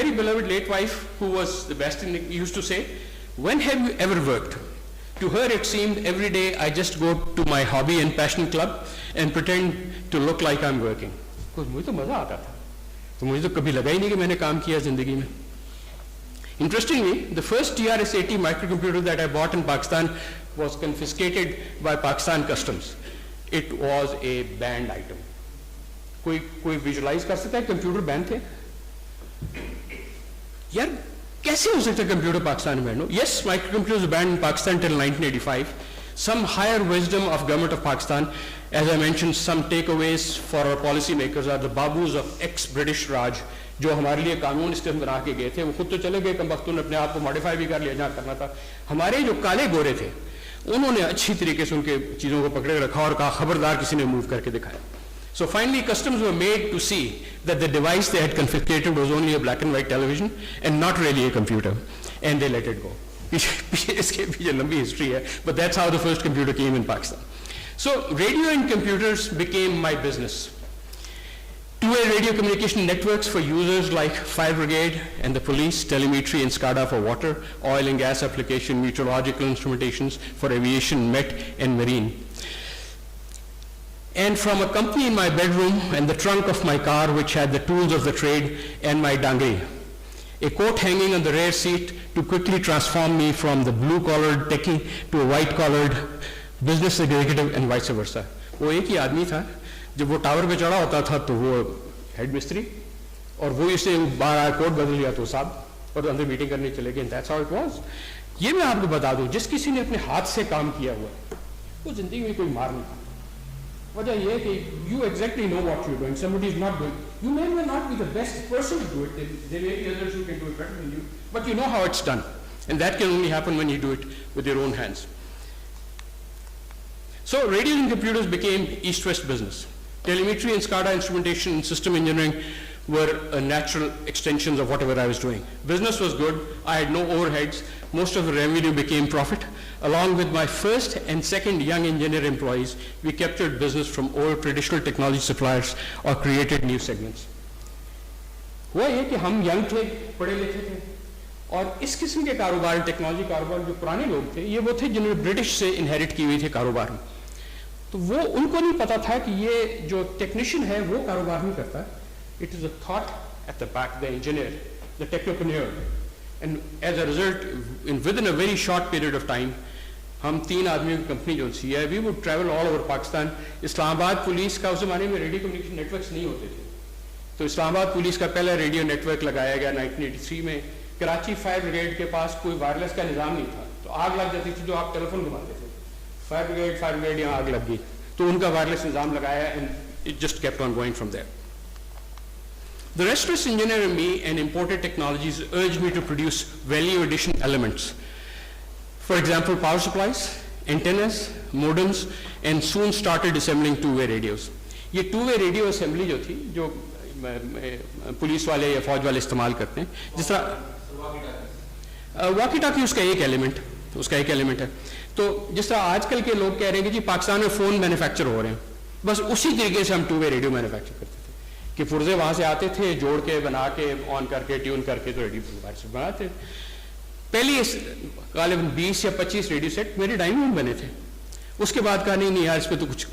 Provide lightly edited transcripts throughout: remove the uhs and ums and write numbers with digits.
very beloved late wife, who was the best in, used to say, when have you ever worked? To her it seemed every day I just go to my hobby and passion club and pretend to look like I'm working. Because मुझे तो मजा आता था, तो मुझे तो कभी लगा ही नहीं कि मैंने काम किया जिंदगी में. Interestingly, the first TRS-80 microcomputer that I bought in Pakistan was confiscated by Pakistan Customs. It was a banned item. कोई विजुलाइज कर सकता है कंप्यूटर बैन थे? यार कैसे हो सकता है कंप्यूटर पाकिस्तान में बैन हो? Yes, microcomputers were banned in Pakistan till 1985. Some higher wisdom of government of Pakistan, as I mentioned, some takeaways for our policy makers are the babus of ex-British Raj, जो हमारे लिए कानून इस तरह बना के गए थे. वो खुद तो चले गए, कम वक्त अपने आप को मॉडिफाई भी कर लिया जहाँ करना था. हमारे जो काले गोरे थे उन्होंने अच्छी तरीके से उनके चीज़ों को पकड़े रखा और कहा खबरदार किसी ने मूव करके दिखाया. So finally customs were made to see that the device they had confiscated was only a black and white television and not really a computer, and they let it go. इसके पीछे लंबी history है, but that's how the first computer came in Pakistan. So radio and computers became my business. Two-way radio communication networks for users like fire brigade and the police, telemetry and SCADA for water, oil and gas application, meteorological instrumentations for aviation, met and marine. And from a company in my bedroom and the trunk of my car, which had the tools of the trade and my dangri, a coat hanging on the rear seat to quickly transform me from the blue-collared techie to a white-collared business executive and vice versa. वो एक ही आदमी था, जब वो tower पे चढ़ा होता था तो वो हेड मिस्त्री, और वो इसे बाहर कोट बदल लिया तो साहब और अंदर मीटिंग करने चले गए. That's how it was. ये मैं आपको बता दूं, जिस किसी ने अपने हाथ से काम किया हुआ वो जिंदगी में कोई मार नहीं. वजह यह है कि you exactly know what you're doing. Somebody is not doing. You may not be the best person to do it. There may be others who can do it better than you, but you know how it's done, and that can only happen when you do it with your own hands. So radios and computers became east-west business. Telemetry and SCADA instrumentation and system engineering were natural extensions of whatever I was doing. Business was good. I had no overheads. Most of the revenue became profit. Along with my first and second young engineer employees, we captured business from old traditional technology suppliers or created new segments. हुआ ये कि हम young थे, पढ़े लिखे थे, और इस किस्म के कारोबार, टेक्नोलॉजी कारोबार जो पुराने लोग थे, ये वो थे जिन्होंने ब्रिटिश से इनहेरिट की हुई थे कारोबार में. तो वो उनको नहीं पता था कि ये जो टेक्नीशियन है वो कारोबार नहीं करता. It is a thought at the back, the engineer, the technopreneur. And as a result, within a very short period of time, हम 3 आदमियों की कंपनी जो सी है, we would travel all over Pakistan. Islamabad police का उस जमाने में रेडियो कम्युनिकेशन नेटवर्क्स नहीं होते थे, तो इस्लामाबाद पुलिस का पहला रेडियो नेटवर्क लगाया गया 1983 में. कराची फायर ब्रिगेड के पास कोई वायरलेस का निज़ाम नहीं था, तो आग लग जाती थी जो आप टेलीफोन घुमाते थे. फायर ब्रिगेड यहाँ आग लग गई, तो उनका वायरलेस निज़ाम लगाया, and it just kept on going from there. The restless engineer in me and imported technologies urged me to produce value addition elements. For example, power supplies, antennas, modems, and soon started assembling two-way radios. ये two-way radio assembly जो थी, जो police वाले या फौज वाले इस्तेमाल करते हैं, जिस तरह वॉकी टॉकी उसका एक एलिमेंट है. तो जिस तरह आजकल के लोग कह रहे हैं कि जी पाकिस्तान में फ़ोन मैन्युफैक्चर हो रहे हैं, बस उसी तरीके से हम टू-वे रेडियो मैन्युफैक्चर करते थे कि पुर्जे वहाँ से आते थे, जोड़ के बना के ऑन करके ट्यून करके तो रेडियो बनाते. पहली गालिबन 20 या 25 रेडियो सेट मेरे डाइनिंग रूम बने थे. उसके बाद कहा नहीं यार इस पर तो कुछ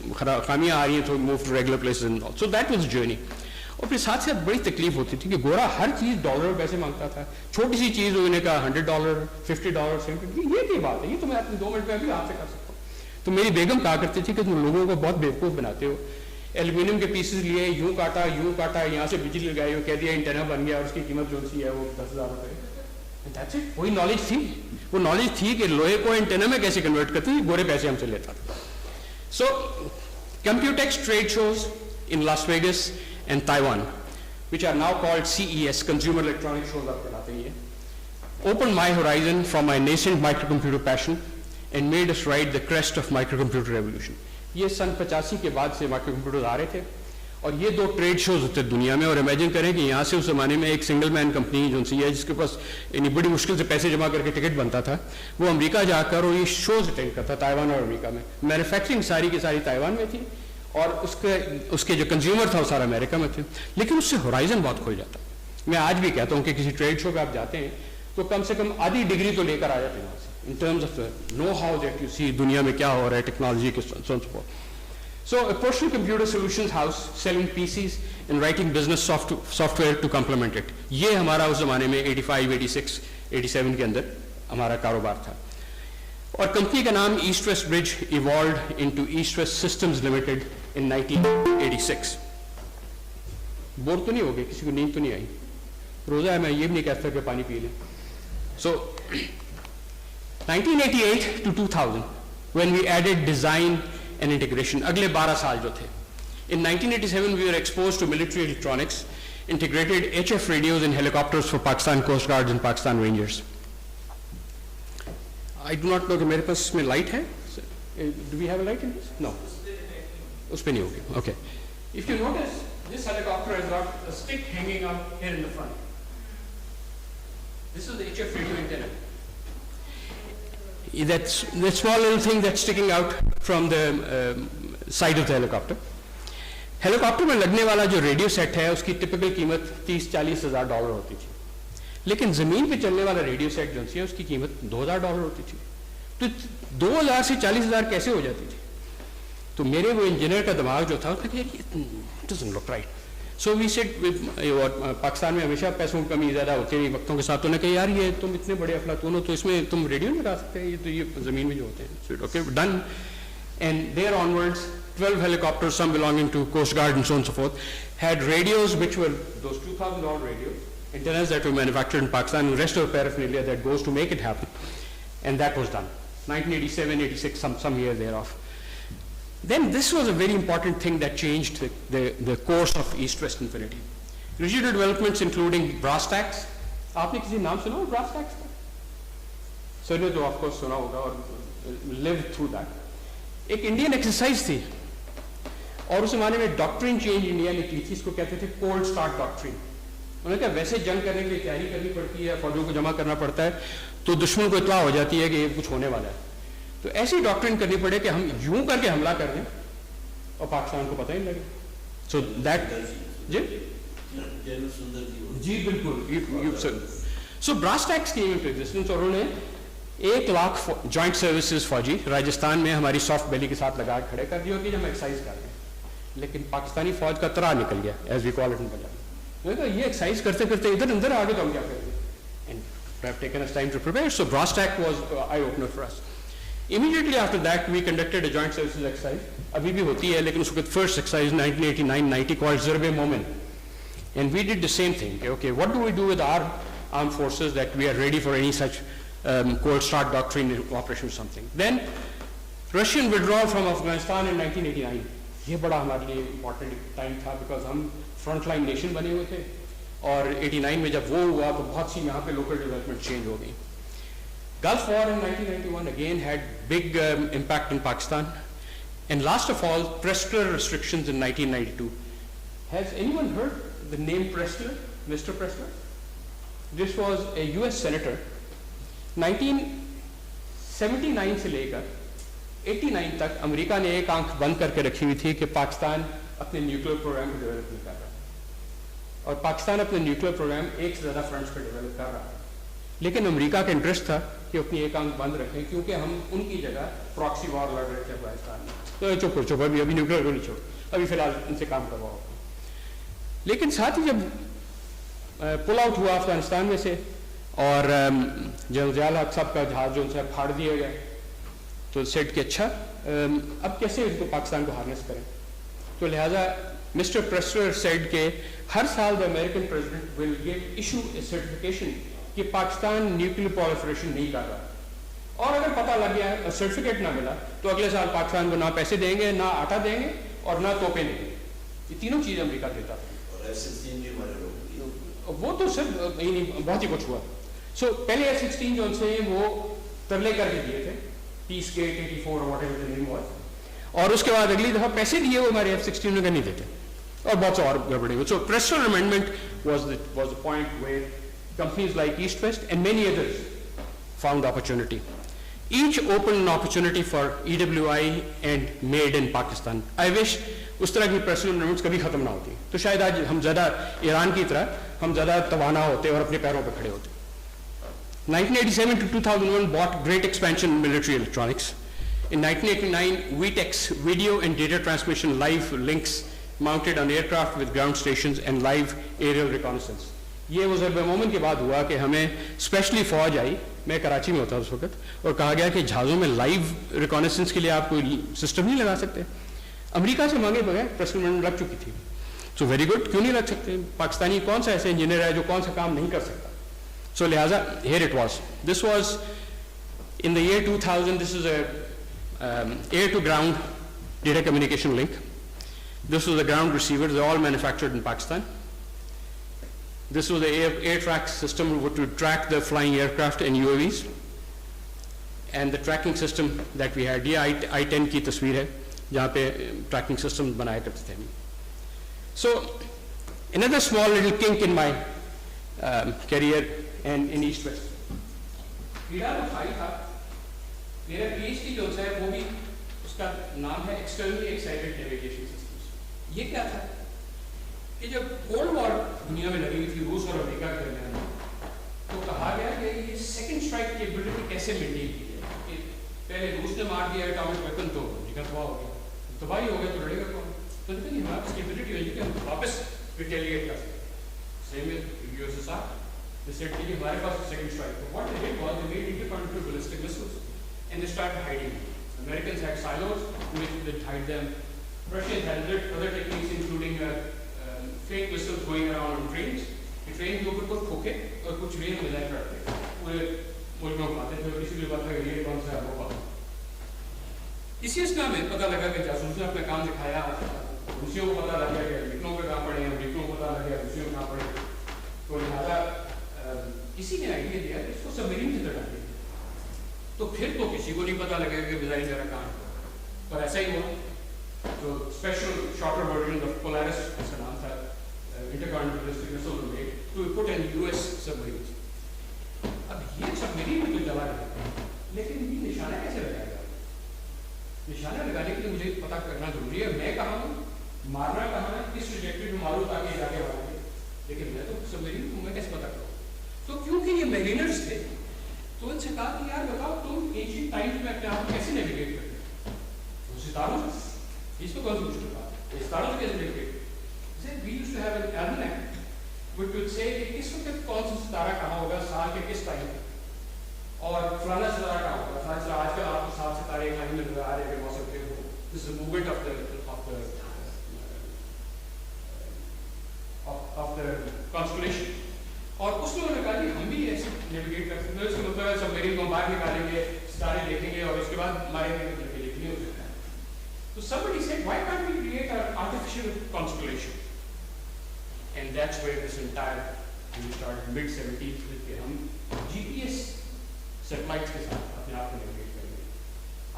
खामियां आ रही हैं, तो move to regular places and all. So that was journey. और फिर साथ साथ बड़ी तकलीफ होती थी कि गोरा हर चीज़ डॉलर में पैसे मांगता था. छोटी सी चीज़ उन्होंने कहा $100, $50, $70. ये क्या बात है, ये तो मैं अपने 2 मिनट में अभी आपसे कर सकता हूँ. तो मेरी बेगम कहा करती थी कि तुम लोगों को बहुत बेवकूफ़ बनाते हो. एल्यूमिनियम के पीसेस लिए, यूं काटा, यहाँ से बिजली लगाई, कह दिया एंटेना बन गया, और उसकी कीमत जो सी है वो 10,000 रुपये. That's it. वही नॉलेज थी, वो नॉलेज थी कि लोहे को एंटेना में कैसे कन्वर्ट करते हैं, गोरे पैसे हमसे लेता था. सो Computex trade shows in Las Vegas and Taiwan, which are now called CES, Consumer Electronic Shows, आप कहलाते हैं, opened my horizon from my nascent microcomputer passion and made us ride the crest of microcomputer revolution. ये सन 85 के बाद से माइक्रोकम्प्यूटर्स आ रहे थे, और ये 2 ट्रेड शोज होते दुनिया में. और इमेजिन करें कि यहाँ से उस जमाने में एक सिंगल मैन कंपनी जो सी है, जिसके पास इतनी बड़ी मुश्किल से पैसे जमा करके टिकट बनता था, वो अमेरिका जाकर और ये शोज अटेंड करता, ताइवान और अमेरिका में. मैन्युफैक्चरिंग सारी की सारी ताइवान में थी, और उसके जो कंज्यूमर था वो सारा अमेरिका में थे. लेकिन उससे होराइजन बहुत खुल जाता. मैं आज भी कहता हूँ कि किसी ट्रेड शो पे आप जाते हैं तो कम से कम आधी डिग्री तो लेकर आ जाते हैं वहाँ से, in terms of know how that you see दुनिया में क्या हो रहा है टेक्नोलॉजी के सो. So a personal computer solutions house selling PCs and writing business software to complement it. ये हमारा उस ज़माने में 85, 86, 87 के अंदर हमारा कारोबार था. और कंपनी का नाम East West Bridge evolve into East West Systems Limited in 1986. Bore तो नहीं हो गए, किसी को नींद तो नहीं आई? रोजा है, मैं ये भी नहीं कहता कि पानी पी लें. So 1988 to 2000 when we added design and integration, अगले 12 साल जो थे. In 1987 we were exposed to military electronics, integrated HF radios in helicopters for Pakistan Coast Guards and Pakistan Rangers. I do not know कि मेरे पास इसमें light है. Do we have a light in this? No. उस पे नहीं होगी. Okay. If you notice, this helicopter has got a stick hanging up here in the front. This is the HF radio antenna. That's the small little thing that's sticking out from the side of the helicopter. Helicopter में लगने वाला जो radio set है उसकी typical कीमत 30-40 हज़ार dollar होती थी, लेकिन ज़मीन पे चलने वाला रेडियो सेट जो है उसकी कीमत $2,000 होती थी. तो 2,000 से 40,000 कैसे हो जाती थी? तो मेरे वो इंजीनियर का दिमाग जो था उसने कहा it doesn't look right. So we said, Pakistan में हमेशा पैसों की कमी ज़्यादा होती रही वक्तों के साथ, तो उन्होंने कहा यार ये तुम इतने बड़े अफलातून हो तो इसमें तुम रेडियो नहीं लगा सकते, ये तो ये ज़मीन में जो होते हैं. So okay done. And there onwards, 12 helicopters, some belonging to Coast Guard and so on and so forth, had radios which were those $2,000 radios, antennas that were manufactured in Pakistan, and the rest of the paraphernalia that goes to make it happen. And that was done. 1987, 86, some year thereof. Then this was a very important thing that changed the course of East-West Infiniti. Regional developments including brass tacks. आपने किसी नाम सुना हो brass tacks? Sir ने तो of course सुना होगा और lived through that. एक इंडियन एक्सरसाइज थी और उस जमाने में डॉक्ट्रिन चेंज इंडिया ने की थी, इसको कहते थे कोल्ड स्टार्ट डॉक्ट्रिन. उन्होंने कहा वैसे जंग करने के लिए तैयारी करनी पड़ती है, फौजों को जमा करना पड़ता है, तो दुश्मन को इत्तला हो जाती है कि ये कुछ होने वाला है, तो ऐसी डॉक्ट्रिन करनी पड़े कि हम यूं करके हमला कर दें और पाकिस्तान को पता ही नहीं लगे. सो दैट जी बिल्कुल. So brass tacks came into existence और उन्होंने 1 लाख जॉइंट सर्विसेज फौजी राजस्थान में हमारी सॉफ्ट बेली के साथ लगा खड़े कर दिए कि हम एक्सरसाइज कर रहे हैं, लेकिन पाकिस्तानी फौज का तरा निकल गया, as we call it in Punjabi. ये एक्सरसाइज करते करते इधर अंदर आ गए तो हम क्या करेंगे? And have taken us time to prepare. So brass tack was eye opener for us. Immediately after that, we conducted a joint services exercise. अभी भी होती है, लेकिन उसके first exercise 1989-90 called Zerbe Moment, and we did the same thing. Okay, what do we do with our armed forces that we are ready for any such cold start doctrine operation or something? Then Russian withdrawal from Afghanistan in 1989. ये बड़ा हमारे लिए important time था because हम frontline nation बने हुए थे और 89 में जब वो हुआ तो बहुत सी यहाँ पे local development change हो गई. Gulf War in 1991 again had big impact in Pakistan, and last of all, Pressler restrictions in 1992. Has anyone heard the name Pressler, Mr. Pressler? This was a U.S. senator. 1979 से लेकर 89 तक America ने एक आंख बंद करके रखी हुई थी कि पाकिस्तान अपने न्यूक्लियर प्रोग्राम को डेवलप नहीं कर रहा, और पाकिस्तान अपने न्यूक्लियर प्रोग्राम एक से ज़्यादा फ्रंट्स पर डेवलप कर रहा है. लेकिन अमेरिका का इंटरेस्ट था कि अपनी एक आंख बंद रखें, क्योंकि हम उनकी जगह प्रॉक्सी वॉर लड़ रहे थे अफगानिस्तान में. तो चुप अभी न्यूक्लियर को नहीं छोड़, अभी फिलहाल इनसे काम करवाओ. लेकिन साथ ही जब पुल आउट हुआ अफगानिस्तान में से और जनरल ज़िया हक साहब का जहाज जो उनसे फाड़ दिया गया, तो सेट कि अच्छा अब कैसे इनको पाकिस्तान को हार्नेस करें. तो लिहाजा मिस्टर प्रेस्लर सेड के हर साल the American president will give issue A certification कि पाकिस्तान न्यूक्लियर प्रोलिफरेशन नहीं कर रहा, और अगर पता लग गया सर्टिफिकेट ना मिला तो अगले साल पाकिस्तान को ना पैसे देंगे, ना आटा देंगे और ना तोपे देंगे. ये तीनों चीज़ अमेरिका देता था. वो तो सिर्फ बहुत ही कुछ हुआ. सो पहले F-16 जो उनसे वो तरले करके दिए थे, peace gate 84 whatever the name was, और उसके बाद अगली दफा पैसे दिए वो हमारे F-16 में नहीं देते, और बहुत से और गड़बड़ी हुई. सो प्रेस्लर amendment was the point where companies like East West and many others found opportunity. Each opened an opportunity for EWI and made in Pakistan. I wish उस तरह की पर्सनल मूवमेंट्स कभी खत्म ना होती, तो शायद आज हम ज़्यादा ईरान की तरह हम ज़्यादा तवाना होते और अपने पैरों पर खड़े होते. 1987 to 2001 brought great expansion in military electronics. In 1989, VTEX, video and data transmission live links mounted on aircraft with ground stations and live aerial reconnaissance. ये वो ज़रब मोमेंट के बाद हुआ कि हमें स्पेशली फौज आई, मैं कराची में होता उस वक्त, और कहा गया कि जहाज़ों में लाइव रिकॉनेसेंस के लिए आप कोई सिस्टम नहीं लगा सकते. अमेरिका से मांगे बगैर पर्सनल मूवमेंट लग चुकी थी. सो वेरी गुड, क्यों नहीं लग सकते? पाकिस्तानी कौन सा ऐसे इंजीनियर है जो कौन सा काम नहीं कर सकता? सो लिहाजा here it was. This was in the year 2000. This is a air to ground data communication link. This was the ground receiver. They're all manufactured in Pakistan. This was the air track system to track the flying aircraft and UAVs. And the tracking system that we had, ये I-10 की तस्वीर है जहाँ पे tracking system बनाए करते थे. So another small little kink in my career and in East West. कीड़ा जो खाई था, मेरा PhD जो है वो भी उसका नाम है Externally Excited Navigation Systems. ये क्या था? कि जब कोल्ड वॉर दुनिया में लगी हुई थी रूस और अमेरिका के दरमियान, तो कहा गया कि ये सेकंड स्ट्राइक कैपेबिलिटी कैसे मेंटेन की जाए. कि पहले रूस ने मार दिया एटॉमिक वेपन तो अमेरिका तबाह हो गया, तबाही हो गया तो लड़ेगा कौन? तो देखिए हमारे कैपेबिलिटी है कि हम वापस रिटेलिएट कर सकते. Same with USSR, they said कि हमारे पास सेकंड स्ट्राइक. तो what they did was they made intercontinental ballistic missiles and they started hiding. Americans had silos in which they hide them. Russians had other techniques including fake missiles going around on trains. कि train के ऊपर कुछ खोखे और कुछ rail मिलाए करते पूरे मुल्क में उठाते थे और किसी भी बात का ये कौन सा है वो बात. इसी असना में पता लगा कि जासूस ने अपना काम दिखाया, रूसियों को पता लग गया कि अमेरिकनों पे कहाँ पड़े हैं, अमेरिकनों को पता लग गया रूसियों को कहाँ पड़े. तो लिहाजा किसी ने आइडिया दिया कि इसको सबमरीन की तरह डालिए. तो फिर तो किसी को नहीं पता लगेगा कि मिसाइल जरा कहाँ है. पर ऐसा ही हुआ. तो special shorter version of Polaris इसका नाम था, intercontinental ballistic missile were made to be put in US submarines. अब ये सबमरीन में तो चला गया, लेकिन ये निशाना कैसे लगाएगा? निशाना लगाने के लिए मुझे पता करना जरूरी है मैं कहाँ हूँ, मारना कहाँ है, किस ट्रैजेक्टरी में मारूँ ताकि जाके मारूँ. लेकिन मैं तो सबमरीन को मैं कैसे पता करूँ? तो क्योंकि ये मैरिनर्स थे, तो उनसे कहा कि यार बताओ तुम एंशिएंट टाइम्स में अपने आप को कैसे नेविगेट करते हो? तो सितारों से, इसको कौन सी मुश्किल बात है? सितारों से कैसे navigate? We used to have an almanac which would say कि किस वक्त कौन सा सितारा कहाँ होगा साल के किस टाइम पे, और फलाना सितारा कहाँ होगा. आजकल आपको 7 सितारे एक लाइन में नजर आ रहे हैं मौसम के हो. This is the movement of the constellation. और उसमें उन्होंने कहा कि हम भी ऐसे नेविगेट कर सकते हैं. इसका मतलब है सबमरीन को बाहर निकालेंगे, सितारे देखेंगे और उसके बाद मारेंगे तो लिखनी हो सकता है. So somebody said, why can't we create an artificial constellation? And that's where this entire thing started mid-70s with के हम GPS satellites के साथ अपने आप को नेविगेट करेंगे.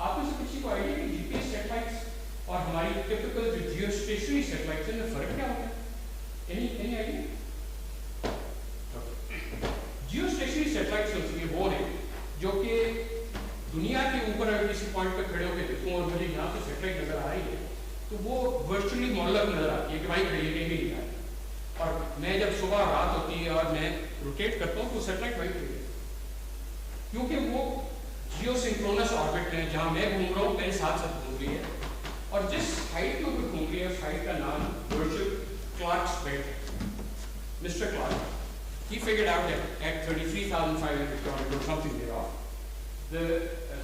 आप में से किसी को आइडिया कि GPS satellites और हमारी typical जो geostationary satellites हैं में फर्क क्या होता है? Any idea? Geostationary satellites होती है वो हैं जो कि दुनिया के ऊपर अगर किसी पॉइंट पर खड़े होकर देखूं और मुझे यहाँ पे सैटेलाइट नजर आ रही है तो वो वर्चुअली मॉडल नजर आती है कि भाई खड़ी है कहीं नहीं है. और मैं जब सुबह रात होती है और मैं रोटेट करता हूँ तो सैटेलाइट वही खड़ी है, क्योंकि वो जियोसिंक्रोनस ऑर्बिट है जहाँ मैं घूम रहा हूँ मेरे साथ साथ घूम रही है. और जिस हाइट के ऊपर घूम रही है उस हाइट का नाम वर्चुअल क्लार्क्स बेल्ट है. Mister Clarke he figured out that at 33,500 kilometers or something thereof, the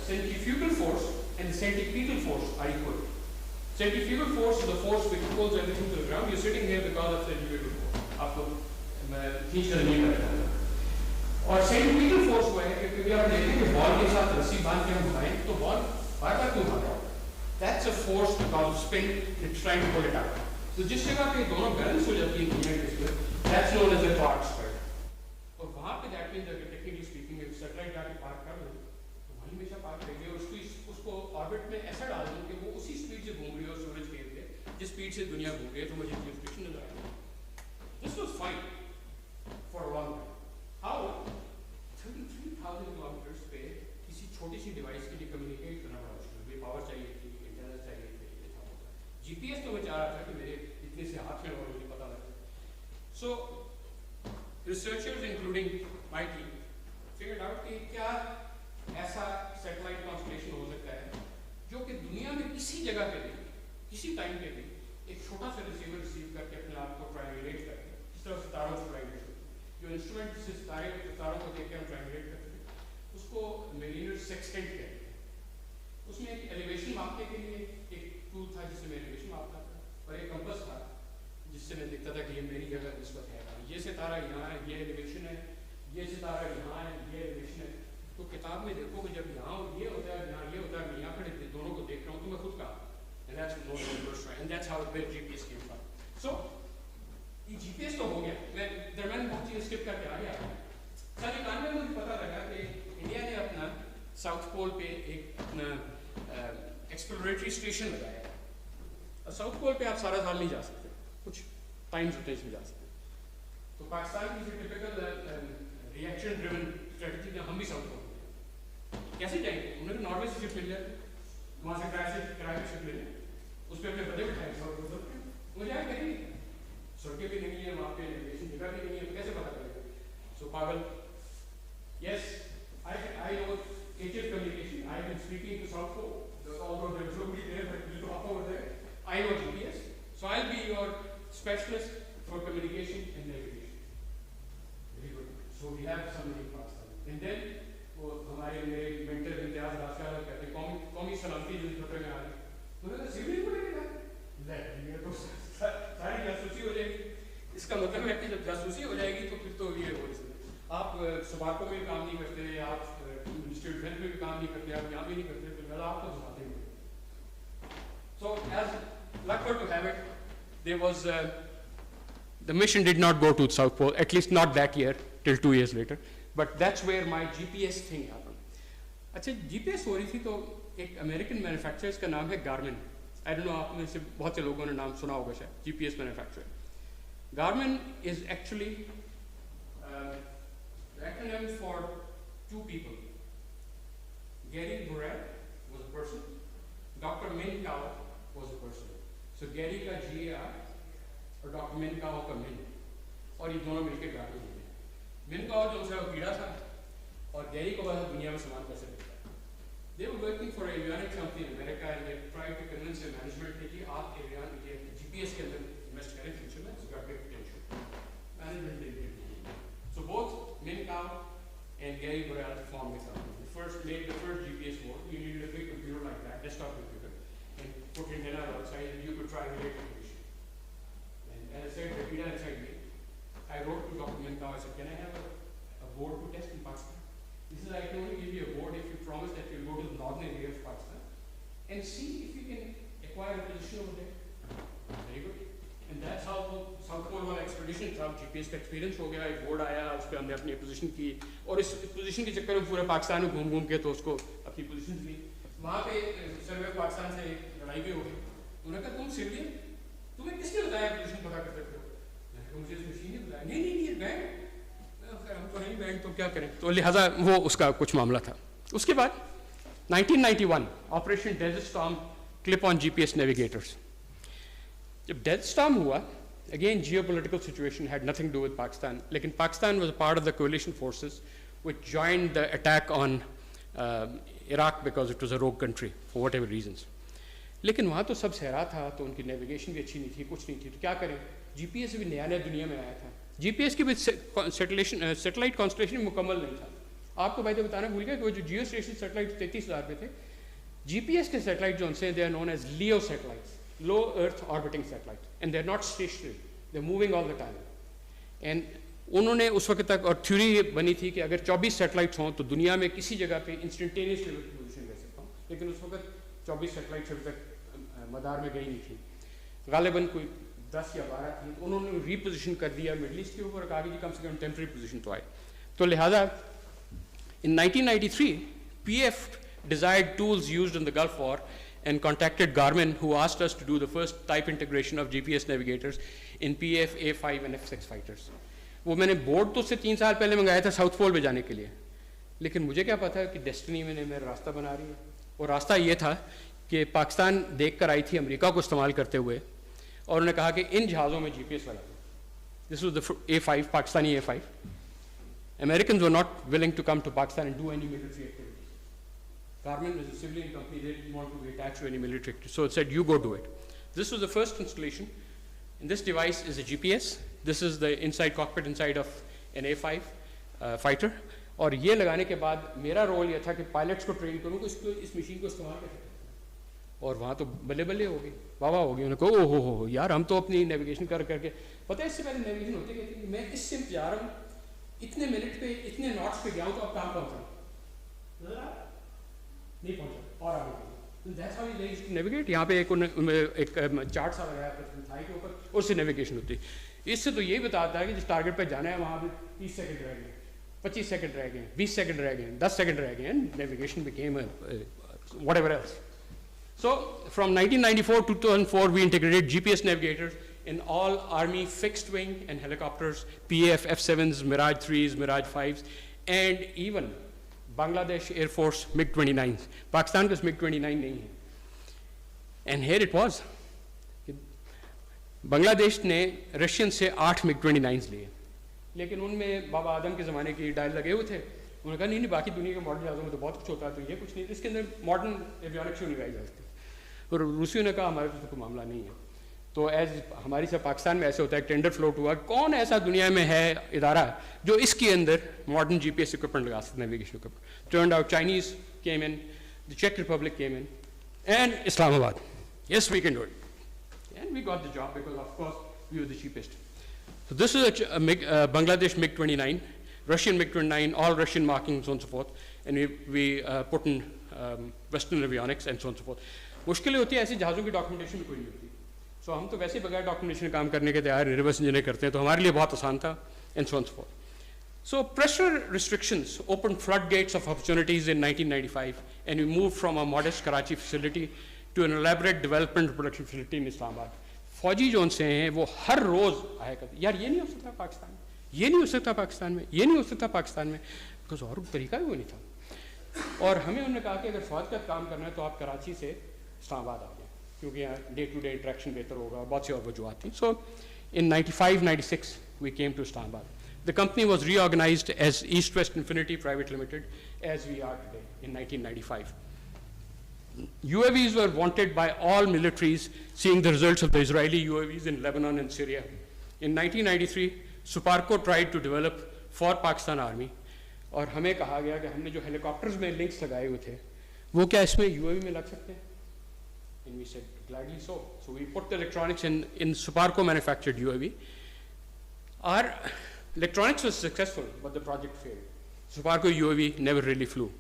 centrifugal force and the centripetal force are equal. Centrifugal force is the force which pulls everything to the ground. You're sitting here because of centrifugal force. आपको मैं खींच कर नहीं कर रहा. और centripetal force वो है कि कभी आप देखें कि बॉल के साथ रस्सी बांध के हम उठाएं तो बॉल बार-बार क्यों भाग रहा है? That's a force because of spin. It's trying to pull it out. So जिस जगह पे दोनों बैलेंस हो जाती है दुनिया के इसमें, that's known as the Clark's belt. और वहाँ पे that means that technically speaking, if satellite जाके पार्क कर दो, तो वहीं हमेशा पार्क रहेगी और उसको ऑर्बिट में ऐसा डाल दो कि वो उसी स्पीड से घूम रही है और सूरज के इर्द जिस स्पीड से दुनिया घूम रही है, तो मुझे जियोस्टेशन नजर आएगा. This was fine for a long time. How 33,000 kilometers पे किसी छोटी सी device my team figured out कि क्या ऐसा सैटेलाइट कॉन्स्टलेशन हो सकता है जो कि दुनिया में किसी जगह पे भी किसी टाइम पे भी एक छोटा सा रिसीवर रिसीव करके अपने आप को ट्रायंगुलेट करके, जिस तरह सितारों से ट्रायंगुलेट करते, जो इंस्ट्रूमेंट से सितारों को देख के हम ट्रायंगुलेट करते थे, उसको मिलीनियर सेक्सटेंट कहते हैं। उसमें एक एलिवेशन मापने के लिए एक टूल था जिससे मैं एलिवेशन मापता था, और एक कंपास था जिससे मैं देखता था कि ये मेरी जगह इस वक्त है, ये सितारा यहाँ है, ये एलिवेशन है, ये सितारा यहाँ है, ये एलिवेशन है। तो किताब में देखो कि जब यहाँ ये होता है, यहाँ ये होता है, मैं यहाँ खड़े दोनों को देख रहा हूँ, तो मैं खुद कहा, and that's what was right, and that's how the GPS came from. So ये GPS तो हो गया, मैं दरम्यान बहुत चीज़ स्किप करके आ गया। सन 91 में मुझे पता लगा कि इंडिया ने अपना साउथ पोल पे एक अपना एक्सप्लोरेटरी स्टेशन लगाया है। और साउथ पोल पे आप सारा साल नहीं जा सकते, कुछ टाइम्स होते हैं इसमें जा सकते। तो पाकिस्तान की जो टिपिकल रिएक्शन ड्रिवन स्ट्रेटजी में हम भी साउथ पोल कैसे जाएंगे? उन्हें नॉर्वे से शिप मिल जाए, वहाँ से किराए पे शिप ले लें, उस पर अपने बदले बिठाए साउथ पोल, मुझे क्या करेंगे? सड़कें भी नहीं है वहाँ पे, जगह भी नहीं है, तो कैसे पता करेंगे? सो पागल, yes, I know HF communication. I have been speaking to South Pole, although there is nobody there, but we'll talk over there. I know GPS, so I'll be your specialist for communication and navigation. Very good. So we have somebody in Pakistan. And then वो हमारे मेरे mentor Imtiaz राशियाल कहते हैं कौमी सलामती जिस खतरे में आ रही है, मुझे तो सिविल को लेके ले ये तो सारी जासूसी हो जाएगी। इसका मतलब है कि जब जासूसी हो जाएगी तो फिर तो ये हो, आप सबाको में भी काम नहीं करते, आप इंस्टीट्यूट हेल्थ में भी काम नहीं करते, आप यहाँ भी नहीं करते, तो मैं आपको घुमाते हैं। So as luck would have it, there was the mission did not go to South Pole, at least not that year, till 2 years later. But that's where my GPS thing happened. अच्छा GPS हो रही थी तो एक American manufacturers का नाम है Garmin. I don't know आप में से बहुत से लोगों ने नाम सुना होगा शायद, GPS manufacturer. Garmin is actually acronym for two people. Gary Burrell was a person, Dr. Min Kao was a person. So Gary का GAR और Dr. Min Kao का Min, और ये दोनों मिलकर गार्मिन हुए। मिन का जो उसका कीड़ा था और गैरी को बस दुनिया में सामान कैसे मिलता है। They were working for an avionics company in America and they tried to convince the management कि आप avionics के GPS के अंदर इन्वेस्ट करें फ्यूचर में, इसका big potential. Management did it. So both Min Kao and Gary Burrell formed the company. They first made the first GPS board. You needed a big computer like that, desktop computer, and put antenna outside and you could triangulate information. And as I said, the कीड़ा inside me. I wrote to Dr. Min Kao, I said, can I have a board to test in Pakistan? He said, I can only give you a board if you promise that you'll go to the northern area of Pakistan and see if you can acquire a position over there. Very good. And that's how South Pole वाला expedition था, GPS का experience हो गया, एक board आया, उस पर हमने अपनी position की, और इस position के चक्कर में पूरे पाकिस्तान में घूम के तो उसको अपनी position दी। वहाँ पे सर्वे पाकिस्तान से लड़ाई भी हो गई। उन्होंने कहा तुम सिविलियन, तुम्हें किसने बताया position पता कर सकते हो? मुझे इस मशीन ने बुलाया, नहीं बैंड, हम तो नहीं बैंड, तो क्या करें? तो लिहाजा वो उसका कुछ मामला था। उसके बाद 1991 Operation Desert Storm clip on GPS navigators. जब डेजर्ट स्टॉर्म हुआ, again geopolitical situation had nothing to do with Pakistan, लेकिन Pakistan was a part of the coalition forces which joined the attack on Iraq because it was a rogue country for whatever reasons. लेकिन वहाँ तो सब सहरा था, तो उनकी navigation भी अच्छी नहीं थी, कुछ नहीं थी, तो क्या करें? जीपीएस भी नया दुनिया में आया था। जीपीएस की भी सेटेलाइट कॉन्स्टलेशन मुकम्मल नहीं था। आपको भाई तो बताना भूल गया कि वो जो जियो स्टेशन सेटेलाइट 33,000 पे थे, जीपीएस के सेटेलाइट जो उनसे they are known as LEO satellites, low earth orbiting satellite, and they are not stationary, they are moving all the time. And उन्होंने उस वक्त तक और थ्योरी बनी थी कि अगर 24 सेटेलाइट्स हों तो दुनिया में किसी जगह पे इंस्टेंटेनियस लेवल की पोजीशन ले सकता हूँ, लेकिन उस वक्त 24 सेटेलाइट्स अभी तक मदार में गई नहीं थी, गालिबन कोई 10 या 12 थी। तो उन्होंने रीपोजिशन कर दिया मिडल ईस्ट के ऊपर, कहा कि कम से कम टेम्पररी पोजीशन तो आए। तो लिहाजा इन 1993 PF desired tools used in the Gulf War and contacted Garmin, who asked us to do the first type integration of GPS navigators in PF A5 and F6 fighters. वो मैंने board तो से 3 साल पहले मंगाया था साउथ पोल पे जाने के लिए, लेकिन मुझे क्या पता कि डेस्टिनी मैंने मेरा रास्ता बना रही है। और रास्ता ये था कि पाकिस्तान देख कर आई थी अमेरिका को इस्तेमाल करते हुए, और उन्होंने कहा कि इन जहाज़ों में GPS लगा दो। This was the A5, Pakistani A5। Americans were not willing to come to Pakistan and do any military activities. Garmin was a civilian company, they didn't want to be attached to any military activity. So it said, you go do it. This was the first installation. And this device is a GPS. This is the inside cockpit inside of an A5 fighter. और ये लगाने के बाद मेरा role ये था कि pilots को ट्रेन करूँ कि इस मशीन को इस्तेमाल कैसे करें। और वहाँ तो बल्ले बल्ले हो गई, वाह हो गई। उन्होंने कहा ओहो हो यार, हम तो अपनी नेविगेशन करके, पता है इससे पहले नेविगेशन होती कहती मैं इस सिम जा रहा हूँ, इतने मिनट पे इतने नॉट्स पे गया हूँ, तो अब कहाँ पहुँचा नहीं पहुँचा और आगे। That's how they used to navigate. यहाँ पे एक चार्ट सा लगाया थाई के ऊपर, उससे नेविगेशन होती है। इससे तो यही बताता है कि जिस टारगेट पे जाना है वहाँ पे 30 सेकंड रह गए, 25 सेकंड रह गए, 20 सेकंड रह गए, 10 सेकंड रह गए, and navigation became whatever else. So from 1994 to 2004 we integrated GPS navigators in all Army fixed wing and helicopters, PAF F7s, Mirage 3s, Mirage 5s, and even Bangladesh Air Force MiG-29s. Pakistan का MiG-29 नहीं है. And here it was. Bangladesh ने Russian से 8 MiG-29s लिए, लेकिन उनमें बाबा आदम के ज़माने की डायल लगे हुए थे। उन्होंने कहा नहीं बाकी दुनिया के मॉडल जहाज़ों में तो बहुत कुछ होता है, तो ये कुछ नहीं, इसके अंदर मॉडर्न एवियोनिक्स क्यों नहीं लगाई जा सकती। और रूसियों ने कहा हमारे तो कोई मामला नहीं है। तो एज हमारी सब पाकिस्तान में ऐसे होता है, टेंडर फ्लोट हुआ, कौन ऐसा दुनिया में है इदारा जो इसके अंदर मॉडर्न GPS इक्विपमेंट लगा सकते, navigation equipment. Turned out Chinese came in, the चेक Republic came in, and Islamabad. Yes, we can do it. And we got the job because, of course, we were the cheapest. So this is a Bangladesh MiG-29, Russian MiG-29, all Russian markings, so on and so forth. And we put in Western avionics and so on and so forth. मुश्किलें होती है ऐसी जहाज़ों की documentation कोई नहीं होती। So हम तो वैसे बगैर डॉक्यूमेंटेशन काम करने के तैयार रिवर्स इंजीनियर करते हैं, तो हमारे लिए बहुत आसान था, and so on and so forth. So pressure restrictions opened floodgates of opportunities in 1995, and we moved from a modest Karachi facility to an elaborate development production facility in Islamabad. फौजी जो उनसे हैं वो हर रोज़ आया करते, यार ये नहीं हो सकता पाकिस्तान में, ये नहीं हो सकता पाकिस्तान में, ये नहीं हो सकता पाकिस्तान में, बिकॉज और तरीका भी वो नहीं था। और हमें उन्होंने कहा कि अगर फौज का काम करना है तो आप कराची से इस्लामाबाद आ जाएं, क्योंकि यहाँ डे टू डे इंट्रैक्शन बेहतर होगा, बहुत सी और वजूहत थी। So in 95-96 we came to Islamabad. The company was reorganized as East West Infiniti Private Limited, as we are today, in 1995. UAVs were wanted by all militaries, seeing the results of the Israeli UAVs in Lebanon and Syria. In 1993, Suparco tried to develop for Pakistan Army, और हमें कहा गया कि हमने जो helicopters में links लगाए हुए थे वो क्या इसमें UAV में लग सकते हैं? And we said gladly so. So we put the electronics in Suparco manufactured UAV. Our electronics was successful, but the project failed. Suparco UAV never really flew.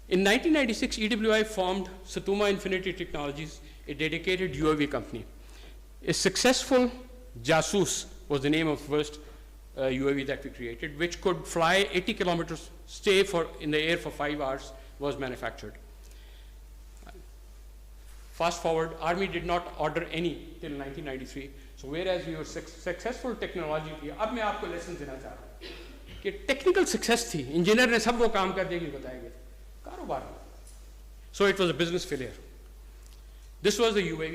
In 1996, EWI formed Satuma Infiniti Technologies, a dedicated UAV company. A successful Jasoos was the name of the first UAV that we created, which could fly 80 kilometers, stay in the air for 5 hours, was manufactured. Fast forward, Army did not order any till 1993. So whereas we were successful technologically, अब मैं आपको lesson देना चाह रहा हूँ कि technical success थी, engineer ने सब वो काम कर दिया कि बताया गया, कारोबार में. So it was a business failure. This was the UAV.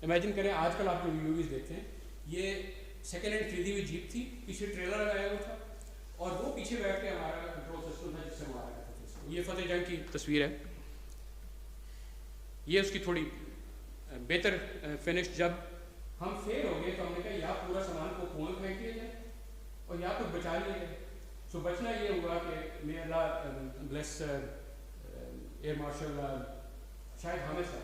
Imagine करें आजकल आप जो UAVs देखते हैं, ये सेकेंड हैंड खरीदी हुई जीप थी, पीछे ट्रेलर लगाया हुआ था, और वो पीछे बैठ के हमारा कंट्रोल सिस्टम था जिससे हमारा करते थे. ये फतेह जंग की तस्वीर है. ये उसकी थोड़ी बेहतर फिनिश. जब हम फेल हो गए तो हमने कहा या पूरा सामान को कुएं में फेंक दिया जाए और या कुछ बचा लिया जाए. सो बचना ये हुआ कि मे अल्लाह ब्लेस एयर मार्शल शायद हमेशा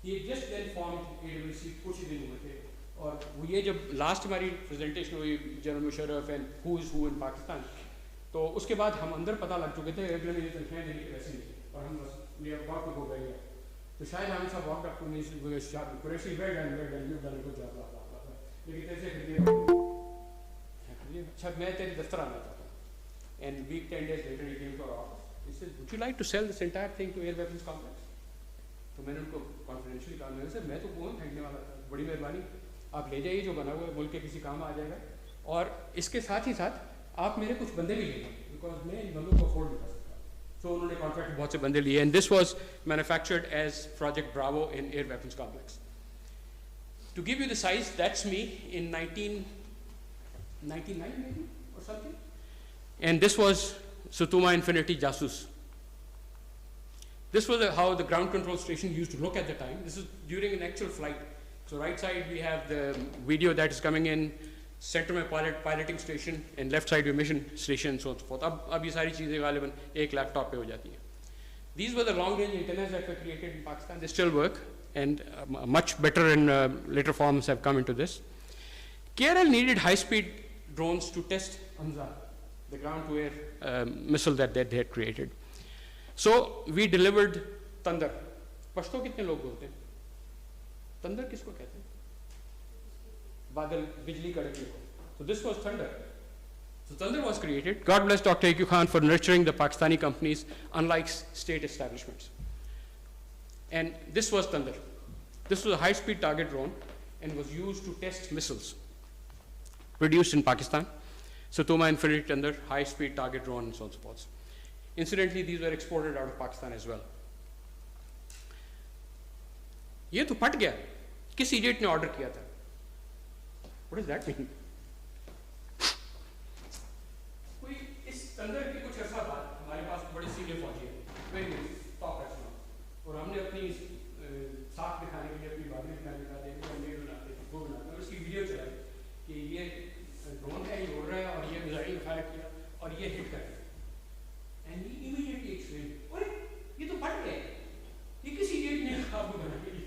ये जस्ट देन फॉर्म्ड AWC कुछ ही दिन हुए थे. और वो ये जब लास्ट हमारी प्रेजेंटेशन हुई general Musharraf and who is who in Pakistan, तो उसके बाद हम अंदर पता लग चुके थे अगले महीने तनख्वाहें देने की वैसे नहीं, और हम बस हो गए. तो शायद हम सब walk up Qureshi well done you done good job, लेकिन कैसे खरीदिए. अच्छा मैं तेरे दफ्तर आना चाहता हूँ. And week 10 days later he came to our office. He said, would you like to sell this entire thing to Air Weapons Complex? तो मैंने उनको कॉन्फिडेंशियली कहा, मैंने सर मैं तो कुएं फेंकने वाला था, बड़ी मेहरबानी आप ले जाइए, जो बना हुआ है मुल्क के किसी काम आ जाएगा, और इसके साथ ही साथ आप मेरे कुछ बंदे भी लीजिए, बिकॉज मैं इन बंदों को अफोर्ड नहीं कर सकता. So उन्होंने कॉन्ट्रैक्ट बहुत से बंदे लिए, and this was manufactured as Project Bravo in Air Weapons Complex. To give you the size, that's me in 1999 maybe or something. And this was Sutuma Infiniti Jasus. This was how the ground control station used to look at the time. This is during an actual flight. So right side we have the video that is coming in, center में piloting station, and left side with mission station, and so on so forth. अब ये सारी चीजें गालिबन एक laptop पे हो जाती हैं. These were the long range antennas that were created in Pakistan. They still work, and much better and later forms have come into this. KRL needed high speed drones to test Hamza, the ground to air missile that they had created. So we delivered Thunder. Pashto कितने लोग बोलते हैं? Thunder किसको कहते हैं? बादल बिजली कड़कने को. So this was Thunder. So Thunder was created. God bless Dr. A.Q. Khan for nurturing the Pakistani companies, unlike state establishments. And this was Thunder. This was a high-speed target drone and was used to test missiles produced in Pakistan. So Tuma Infiniti Thunder, high-speed target drone, and so on and so forth. Incidentally, these were exported out of Pakistan as well. ये तो फट गया. किस idiot ने order किया था? What does that mean? कोई इस Thunder के कुछ अर्सा बाद हमारे पास बड़े सीनियर फौजी हैं, very good, top personnel, और हमने अपनी साख दिखाने के लिए अपनी बातें दिखा दें कि हम ये बनाते हैं, वो बनाते हैं, और इसकी वीडियो चलाई कि ये ड्रोन है, ये उड़ रहा है, और ये मिसाइल फायर किया, और ये हिट कर दिया. And he immediately explained, अरे ये तो फट गया, ये किस idiot ने आपको बना के दिया?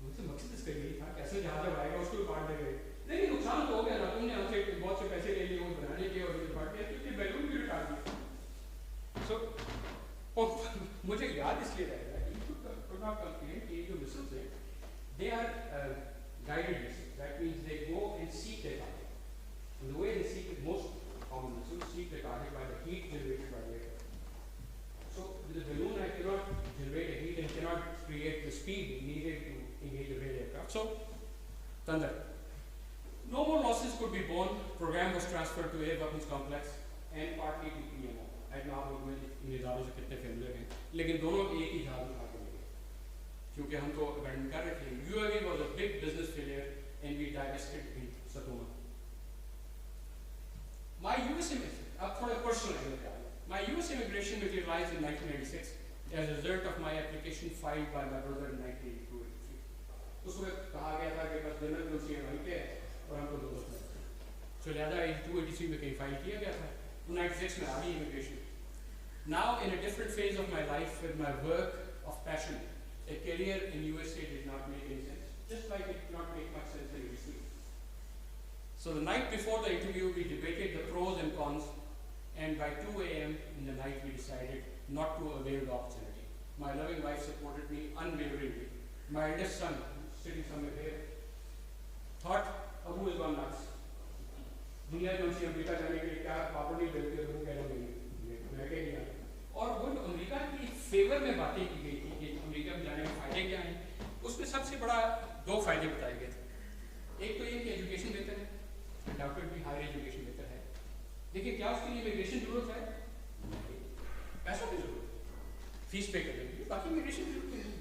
मुझसे मकसद इसका यही था, कैसे जहाँ जब आएगा उसको काट देंगे. नहीं नुकसान तो हो गया ना, तुमने हमसे बहुत से पैसे ले लिए वो बनाने के, और ये फट गया क्योंकि बैलून भी उठा दिया. So मुझे याद इसलिए रहेगा कि could not complain कि जो missiles हैं, they are guided missiles. That means they go and seek their target. And the way they seek it, most common missiles seek the target by the heat generated by the aircraft. So with the balloon, I cannot generate a heat and cannot create the speed needed to engage the rail aircraft. So Thunder. No more losses could be borne. Program was transferred to Air Weapons Complex and partly to PMO. I don't know इन इदारों से कितने familiar हैं, लेकिन दोनों एक ही जहाज उठा के मिले, क्योंकि हम तो अबैंडन कर रहे थे. UAV was a big business failure and we divested in Satuma. My US immigration, अब थोड़ा personal angle पे आ गया. My US immigration materialized in 1996 as a result of my application filed by my brother in 1982. उस वक्त कहा गया था कि बस जनरल कंसीडर वहीं पे है और हमको दो दोस्त हैं. So लिहाजा 82-83 में कहीं फाइल किया गया था. 96 में आ गई immigration. Now in a different phase of my life with my work of passion, a career in USA did not make any sense. Just like it did not make much sense in UC. So the night before the interview, we debated the pros and cons, and by 2 a.m. in the night, we decided not to avail the opportunity. My loving wife supported me unwaveringly. My eldest son, sitting somewhere there, thought, Abu is gone nuts. दुनिया जो से America जाने के लिए क्या पापड़ नहीं बेचते तो वो कह रहे हैं मैं कह दिया. और वो अमेरिका की फेवर में बातें की गई थी कि अमेरिका में जाने के फायदे क्या हैं. उसमें सबसे बड़ा दो फायदे बताए गए थे. एक तो ये कि एजुकेशन बेहतर है, अनडाउटेडली हायर एजुकेशन बेहतर है, लेकिन क्या उसके लिए इमिग्रेशन जरूरत है? पैसों की जरूरत है, फीस पे करने के लिए, बाकी इमिग्रेशन जरूरत नहीं.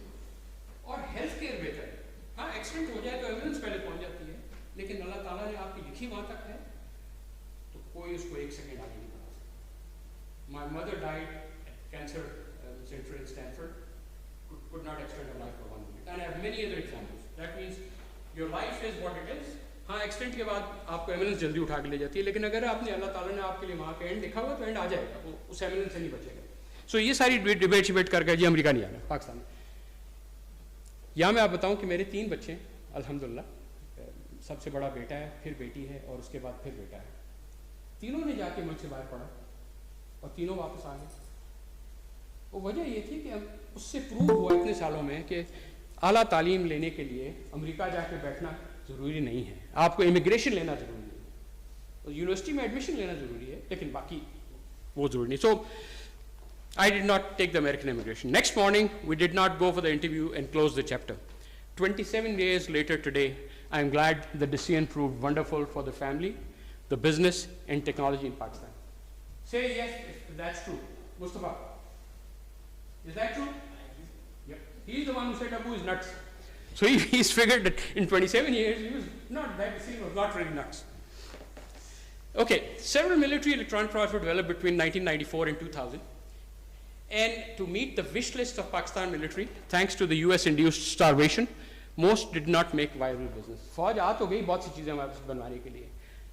और हेल्थ केयर बेहतर है. हाँ एक्सीडेंट हो जाए तो एम्बुलेंस पहले पहुंच जाती है, लेकिन अल्लाह ताला ने आपकी लिखी वहाँ तक है तो कोई उसको एक सेकेंड आगे नहीं बढ़ा सकता. My mother died at cancer center in Stanford, could not extend her life for 1 minute. And I have many other examples. That means your life is what it is. हाँ एक्सीडेंट के बाद आपको ambulance जल्दी उठा के ले जाती है, लेकिन अगर आपने अल्लाह ताला ने आपके लिए वहाँ पे एंड लिखा हुआ तो एंड आ जाएगा, वो उस एम्बुलेंस से नहीं बचेगा. सो ये सारी डिबेट कर गए जी अमेरिका नहीं आना पाकिस्तान में. यहाँ मैं आप बताऊँ कि मेरे 3 बच्चे हैं अल्हम्दुलिल्लाह. सबसे बड़ा बेटा है, फिर बेटी है और उसके बाद फिर बेटा है. तीनों ने जाके मुझसे बाहर पढ़ा और तीनों वापस आ गए. वो वजह ये थी कि उससे प्रूव हुआ इतने सालों में कि आला तालीम लेने के लिए अमेरिका जाके बैठना ज़रूरी नहीं है, आपको इमिग्रेशन लेना ज़रूरी है, तो यूनिवर्सिटी में एडमिशन लेना ज़रूरी है, लेकिन बाकी वो ज़रूरी नहीं. सो I did not take the American immigration. Next morning, we did not go for the interview and close the chapter. 27 years later today, I am glad the decision proved wonderful for the family, the business and technology in Pakistan. Say yes if that's true. Mustafa, is that true? Yep. He's the one who said Abu is nuts. So he's figured that in 27 years, he was not, that decision was not really nuts. Okay, several military electronic products were developed between 1994 and 2000. And to meet the wish list of Pakistan military, thanks to the US-induced starvation, most did not make viable business. फौज आ तो गई बहुत सी चीज़ें हमारे पास बनवाने के लिए,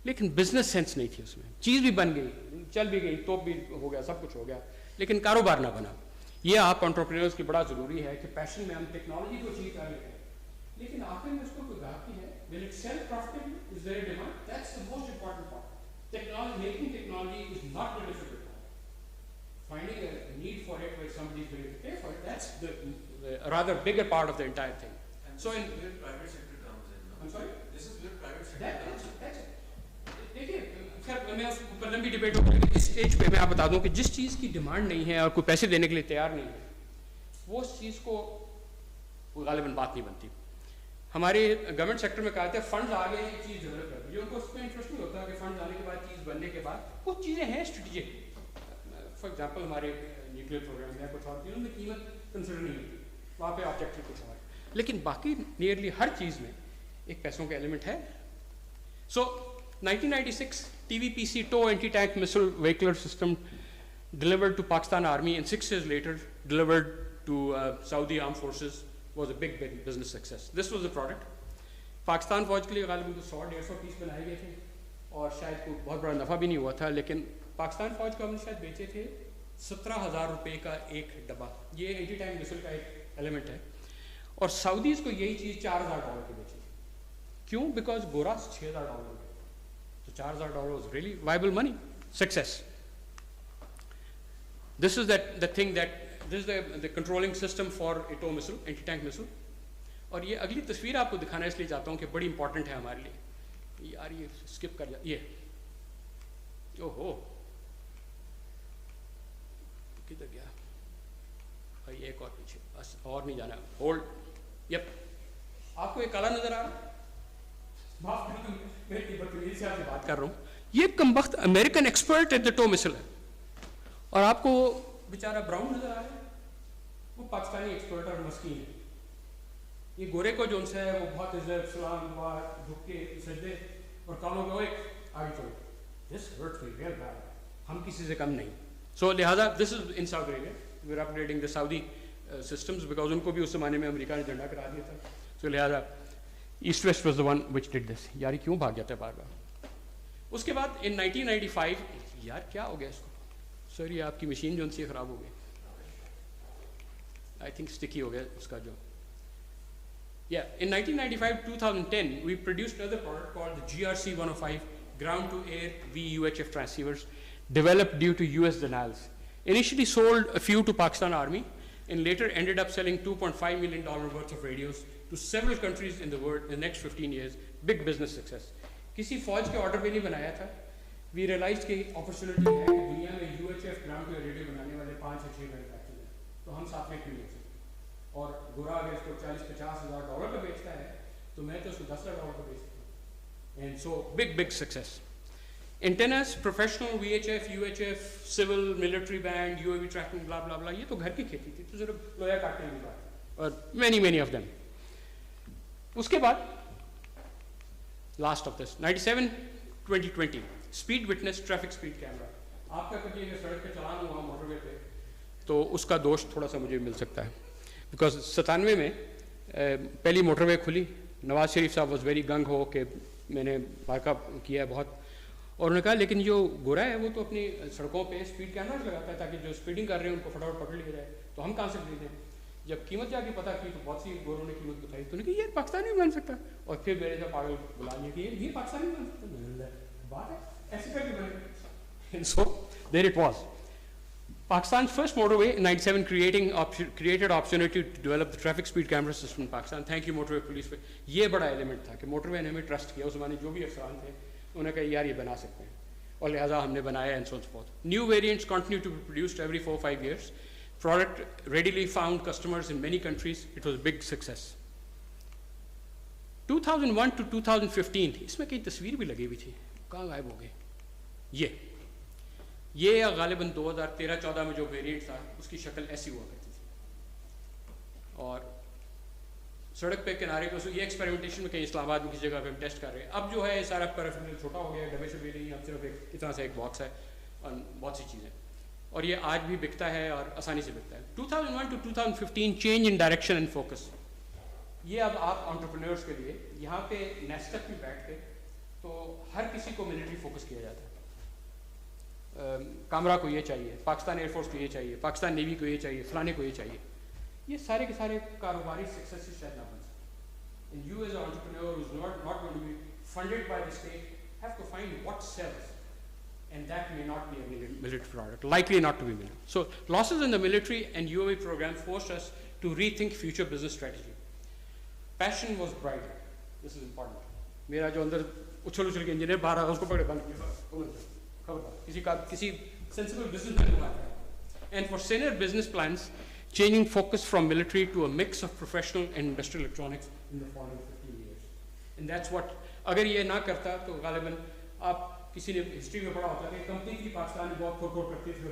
लेकिन बिजनेस सेंस नहीं थी उसमें. चीज़ भी बन गई, चल भी गई, तोप भी हो गया, सब कुछ हो गया, लेकिन कारोबार ना बना. ये आप एंटरप्रेन्योर्स की बड़ा ज़रूरी है कि पैशन में हम टेक्नोलॉजी को अचीव कर लेते हैं, लेकिन आखिर में उसको कोई ग्राहकी है, will it sell profitably? Is there a demand? That's the most important part. Technology, making technology is not the difficult part. Finding a need for it where somebody is willing to pay for it, that's the rather bigger part of the entire thing. And so in private sector comes in. I'm sorry? This is where private sector comes in. That's it. देखिए, खैर मैं उस ऊपर लंबी debate होगी, लेकिन इस stage पे मैं आप बता दूं कि जिस चीज़ की डिमांड नहीं है और कोई पैसे देने के लिए तैयार नहीं है, वो उस चीज़ को गालिबन बात नहीं बनती. हमारे गवर्नमेंट सेक्टर में कहा था फंड्स आ गए हैं, चीज़ डेवलप कर दी, उनको उसमें इंटरेस्ट नहीं होता कि फंड्स आने के बाद, चीज़ बनने के बाद कुछ चीज़ें हैं स्ट्रेटेजिक. फॉर एग्जांपल हमारे न्यूक्लियर प्रोग्राम में कुछ और चीज़ों में कीमत कंसिडर नहीं होती, वहाँ पे ऑब्जेक्टिव कुछ और, लेकिन बाकी नियरली हर चीज़ में एक पैसों का एलिमेंट है. सो 1996 TVPC TOW anti-tank missile vehicular system delivered to Pakistan Army and 6 years later delivered to Saudi Armed Forces was a big business success. This was the product. Pakistan फौज के लिए गालिबन 100-150 पीस बनाए गए थे और शायद कोई बहुत बड़ा नफ़ा भी नहीं हुआ था, लेकिन पाकिस्तान फौज को हमने शायद बेचे थे 17,000 रुपये का एक डब्बा. ये एंटी टैंक मिसाइल का एक एलिमेंट है, और सऊदीज़ को यही चीज़ $4,000 की बेची. क्यों? बिकॉज गोरा $6,000 का, तो $4,000 was really viable money. Success. This is the thing that this is the controlling system for a TOW missile, anti-tank missile. और ये अगली तस्वीर आपको दिखाना इसलिए चाहता हूँ कि बड़ी इंपॉर्टेंट है हमारे लिए. यार ये स्किप कर जा, ये ओहो किधर गया भाई, एक और पीछे, बस और नहीं जाना, होल्ड. यप, आपको ये काला नजर आ रहा है? माफ करना, मैं बदतमीजी से आपसे बात कर रहा हूँ. ये कमबख्त American expert at the TOW missile है, और आपको बेचारा ब्राउन नजर आ रहा है, वो पाकिस्तानी एक्सपर्ट और मस्कीन है. ये गोरे को जो उनसे है वो बहुत इज्जत सलाम दुआ झुक के सजदे और कानों को आगे चलो. This hurts me real bad, हम किसी से कम नहीं. सो लिहाजा this is in Saudi Arabia, we are upgrading the Saudi systems because उनको भी उस जमाने में अमेरिका ने झंडा करा दिया था. सो लिहाजा east west was the one which did this. यार क्यों भाग जाता है बार बार. उसके बाद इन 1995, यार क्या हो गया इसको, सर ये आपकी मशीन जो उनसे ख़राब हो गई, आई थिंक स्टिकी हो गया उसका जो. Yeah, in 1995-2010, we produced another product called the GRC-105 ground-to-air VUHF transceivers, developed due to US denials. Initially sold a few to Pakistan Army, and later ended up selling $2.5 million worth of radios to several countries in the world in the next 15 years. Big business success. किसी फौज के order पे नहीं बनाया था. We realized कि opportunity है कि दुनिया में UHF ground-to-air रेडियो बनाने वाले 5 या 6 मैन्युफैक्चरर हैं, तो हम साथ में क्यों नहीं हो सकते. और गोरा अगर इसको $40-50 हज़ार का बेचता है, तो मैं तो उसको $10,000 का बेचता हूँ. And so big success. Antennas, professional, VHF, UHF, civil, military band, UAV tracking, blah blah blah, ये तो घर की खेती थी, तो सिर्फ लोया काटने की बात, और मैनी ऑफ देम. उसके बाद last of this 97-2020 speed witness traffic speed camera. आपका कभी अगर सड़क पे चलान हुआ मोटरवे पे, तो उसका दोष थोड़ा सा मुझे मिल सकता है. बिकॉज 97 में पहली मोटरवे खुली, नवाज शरीफ साहब वॉज वेरी गंग हो कि मैंने मार्कअप किया है बहुत, और उन्होंने कहा लेकिन जो गोरा है वो तो अपनी सड़कों पे स्पीड कैमराज लगाता है ताकि जो स्पीडिंग कर रहे हैं उनको फटाफट पकड़ लिया जाए, तो हम कहाँ से खरीदें. जब कीमत जाके पता की तो बहुत सी गोरों ने कीमत बताई, तो उन्होंने कहा ये पाकिस्तानी नहीं बन सकता, और फिर मेरे से पागल बुला लिया कि ये पाकिस्तानी नहीं बन सकता. बात है ऐसे करके बने. So there it was. Pakistan's first motorway in 97 created opportunity to develop the traffic speed camera system in Pakistan. Thank you motorway police पे. ये बड़ा एलिमेंट था कि मोटरवे ने हमें ट्रस्ट किया. उस ज़माने जो भी अफसरान थे उन्होंने कहा यार ये बना सकते हैं, और लिहाजा हमने बनाया and so forth. New variants continue to be produced every 4-5 years. Product readily found customers in many countries. It was a big success. 2001 to 2015 इसमें कई तस्वीर भी लगी हुई थी, कहाँ गायब हो गए. ये गालिबन 2013-14 में जो वेरिएंट था उसकी शक्ल ऐसी हुआ करती थी, और सड़क पे किनारे को ये एक्सपेरिमेंटेशन में कहीं इस्लामाबाद में किसी जगह पे हम टेस्ट कर रहे हैं। अब जो है ये सारा पैराफिनल छोटा हो गया, डब्बे शब्बे नहीं, अब सिर्फ एक इतना सा एक बॉक्स है और बहुत सी चीज़ें, और ये आज भी बिकता है और आसानी से बिकता है। 2001 to 2015 change in direction and focus. ये अब आप एंटरप्रेन्योर्स के लिए यहाँ पे नेस्टअप में बैठ के तो हर किसी को मिलिट्री फोकस किया जाता है। कामरा को ये चाहिए, पाकिस्तान एयरफोर्स को ये चाहिए, पाकिस्तान नेवी को ये चाहिए, फलाने को ये चाहिए। ये सारे के सारे कारोबारी सक्सेस से शायद ना बन सके। And you as an entrepreneur who's not going to be funded by the state have to find what sells, and that may not be a military product, likely not to be military. So losses in the military and UAV program forced us to rethink future business strategy. Passion was bright. This is important. मेरा जो अंदर उछल के engineer बाहर आ उसको पकड़े बंद किया, किसी sensible businessman को बात है. And for senior business plans, changing focus from military to a mix of professional and industrial electronics in the following 15 years. And that's what, अगर ये ना करता तो गालिबन आप किसी ने हिस्ट्री में पढ़ा होता कि कंपनी की पाकिस्तान में बहुत खोट करती थी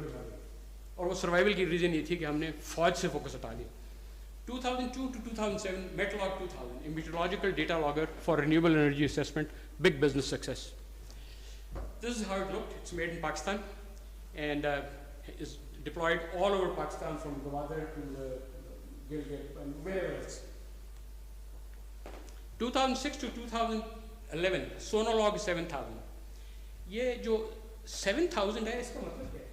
और वो सर्वाइवल की रीज़न ये थी कि हमने फौज से फोकस हटा लिया. 2002 to 2007, Metlog 2000, a meteorological data logger for renewable energy assessment, big business success. This is how it looked. It's made in Pakistan and is deployed all over Pakistan from Gwadar to Gilgit and wherever else. 2006 to 2011, Sonolog 7000. ये जो 7000 है इसका मतलब क्या है?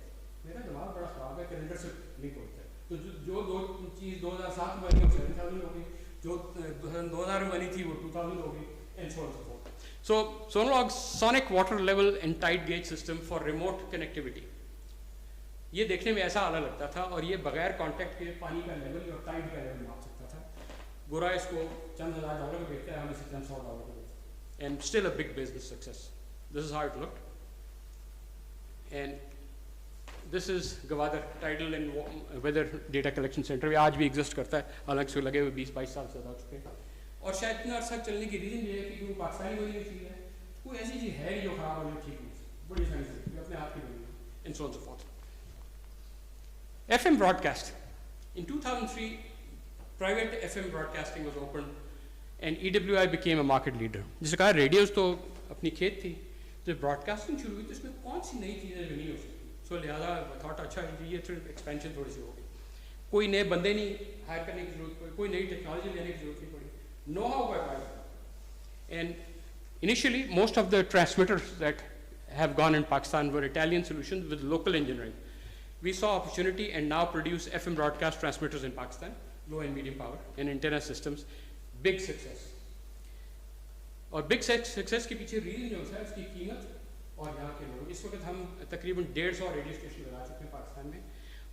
मेरा दिमाग बड़ा खराब है, कैलेंडर से लिंक होता है. तो जो दो चीज़ 2007 में बनी वो 7000 हो गई, जो 2000 में बनी थी वो 2000 हो गई, and so on and so forth. So Sonolog's sonic water level and tide gauge system for remote connectivity. ये देखने में ऐसा आला लगता था और ये बगैर कांटेक्ट के पानी का लेवल और टाइड का लेवल माप सकता था. गोरा इसको चंद $1000 में बेचता है, हम इसे चंद $100 में बेचते हैं. And still a big business success. This is how it looked. And this is Gwadar Tidal and Weather Data Collection Center. ये आज भी एग्जिस्ट करता है, हालांकि इसको लगे हुए 20-22 साल से ज़्यादा हो चुके हैं. और शायद इतना अर्सा चलने की रीज़न ये है कि वो पाकिस्तानी बनी चीज़ है, कोई ऐसी चीज़ है जो ख़राब होनी ठीक नहीं, बड़ी आसानी से अपने हाथ की बनी है, and so on and so forth. FM broadcast. In 2003, private FM broadcasting was opened and EWI became a market leader. जिसे कहा रेडियोज़ तो अपनी खेत थी, जब ब्रॉडकास्टिंग शुरू हुई तो इसमें कौन सी नई चीज़ें बनी हो सकती. सो लिहाजा थॉट अच्छा ये एक्सपेंशन थोड़ी सी हो गई. कोई नए बंदे नहीं हायर करने की जरूरत पड़ी, कोई नई टेक्नोलॉजी लेने की जरूरत नहीं पड़ी. Know how by private. And initially, most of the transmitters that have gone in Pakistan were Italian solutions with local engineering. We saw opportunity and now produce FM broadcast transmitters in Pakistan, low and medium power, and antenna systems. Big success. और big success के पीछे reason जो है उसकी कीमत और यहाँ के लोग. इस वक्त हम तकरीबन 150 रेडियो स्टेशन लगा चुके हैं पाकिस्तान में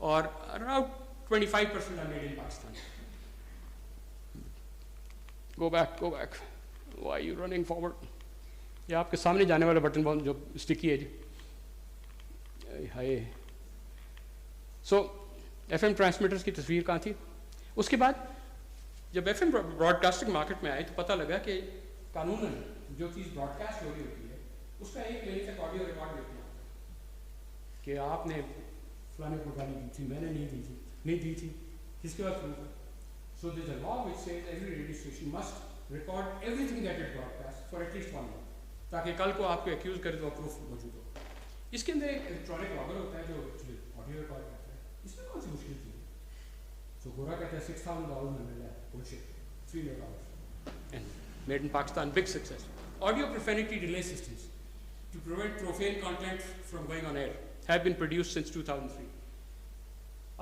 और around 25% are made in Pakistan. Go back. Why are you running forward? ये आपके सामने जाने वाला बटन बहुत जो स्टिकी है जी. हाय. So FM ट्रांसमीटर्स की तस्वीर कहाँ थी? उसके बाद जब FM ब्रॉडकास्टिंग मार्केट में आए तो पता लगा कि कानूनन जो चीज़ ब्रॉडकास्ट हो रही होती है उसका एक मिनट तक ऑडियो रिकॉर्ड देखना कि आपने फलाने को गाली दी थी, मैंने नहीं दी थी, किसके पास प्रूफ है. So there's a law which says every radio station must record everything that it broadcasts for at least 1 year, ताकि कल को आपको एक्यूज करे तो प्रूफ मौजूद हो. इसके अंदर एक इलेक्ट्रॉनिक लॉगर होता है जो ऑडियो रिकॉर्ड करता है. इसमें कौन सी मुश्किल थी? So गोरा कहता है $6,000 में मिला है, bullshit, $3 million. And made in Pakistan, big success. Audio profanity delay systems to prevent profane content from going on air have been produced since 2003.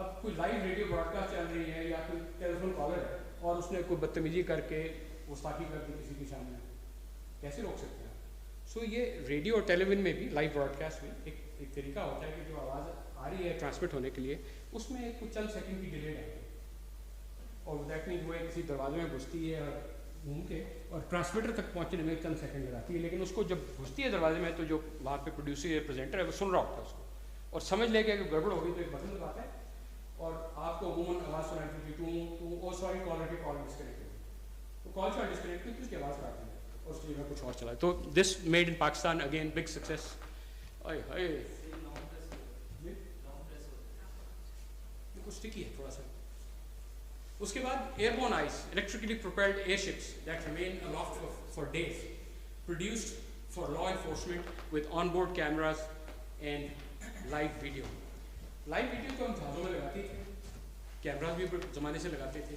अब कोई लाइव रेडियो ब्रॉडकास्ट चल रही है या कोई टेलीफोन कॉलर है और उसने कोई बदतमीजी करके गुस्ताखी कर दी किसी की सामने, कैसे रोक सकते हैं? सो ये रेडियो और टेलीविजन में भी लाइव ब्रॉडकास्ट में एक तरीका होता है कि जो आवाज़ आ रही है ट्रांसमिट होने के लिए उसमें कुछ चंद सेकंड की डिले है और दैट मीन वो किसी दरवाजे में घुसती है और घूम के और ट्रांसमीटर तक पहुँचने में चंद सेकंड लगाती है, लेकिन उसको जब घुसती है दरवाजे में तो जो वहाँ पे प्रोड्यूसर या प्रेजेंटर है वो सुन रहा होता है उसको और समझ लेके अगर गड़बड़ होगी तो एक बटन दबाता है और आपको अमूमन आवाज़ सुनाई देती है टू सॉरी कॉलर की कॉल डिस्कनेक्ट हुई तो कॉल से डिस्कनेक्ट हुई तो उसकी आवाज़ काटती है और उसकी जगह कुछ और चला. तो this made in Pakistan again big success. कुछ स्टिकी है थोड़ा सा. उसके बाद airborne eyes, electrically propelled airships that remain aloft for days, produced for law enforcement with onboard cameras and live video. Live video तो हम जहाज़ों में लगाते थे, कैमराज भी ज़माने से लगाते थे।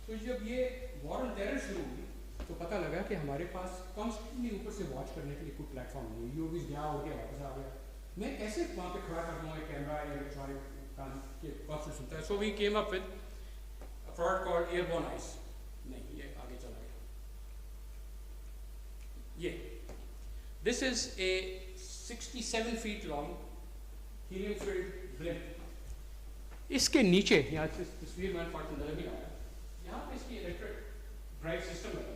तो जब ये वॉर ऑन टेरर शुरू हुई तो पता लगा कि हमारे पास कॉन्स्टेंटली ऊपर से वॉच करने के लिए कोई प्लेटफॉर्म नहीं है। यूवीज गया हो गया, वापस आ गया, मैं कैसे वहाँ पे खड़ा कर दूँगा कैमरा या इलेक्ट्रॉनिक काम के कौन से सुनता है। So we came up with a product called airborne eyes. नहीं, ये आगे चला गया। ये this is a 67 feet long helium filled blimp. इसके नीचे यहाँ इस तस्वीर में पार्ट नजर नहीं आ रहा, यहाँ पे इसकी इलेक्ट्रिक ड्राइव सिस्टम लगा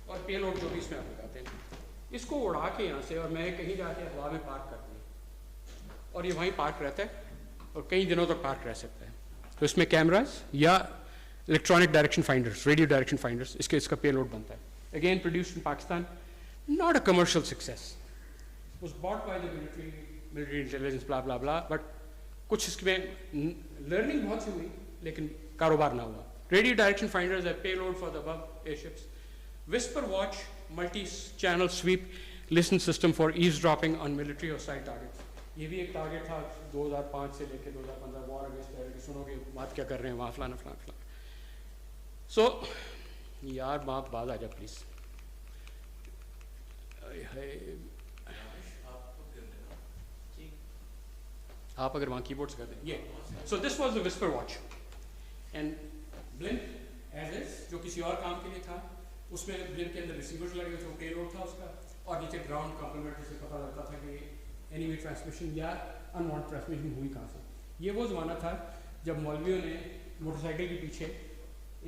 और पेलोड जो भी इसमें आप लगाते हैं, इसको उड़ा के यहाँ से और मैंने कहीं जाके हवा में पार्क कर दिया और ये वहीं पार्क रहता है और कई दिनों तक पार्क रह सकता है। तो इसमें कैमराज या electronic direction finders, radio direction finders, इसका पेलोड बनता है। Again produced in Pakistan, not a commercial success, was bought by the military intelligence blah blah blah, but कुछ इसमें लर्निंग बहुत सी हुई लेकिन कारोबार ना हुआ। रेडियो डायरेक्शन फाइंडर्स है payload for the above airships. Whisper watch, multi-channel sweep, listen system for eavesdropping on military or side targets. ये भी एक टारगेट था 2005 से लेकर 2015 वॉर अगेंस्ट टेरर की। सुनोगे बात क्या कर रहे हैं वहाँ, फलाना फलाना फलाना। सो यार बाप बात आ जा प्लीज। आप अगर वहाँ कीबोर्ड्स कर दें। ये so this was the whisper watch and blink as is, जो किसी और काम के लिए था। उसमें ब्लिंक के अंदर रिसीवर्स लगे थे, पेलोड था उसका, और नीचे ग्राउंड कॉम्प्लीमेंट से पता लगता था कि एनिमी ट्रांसमिशन या अनवांटेड ट्रांसमिशन हुई कहाँ से। ये वो ज़माना था जब मौलवियों ने मोटरसाइकिल के पीछे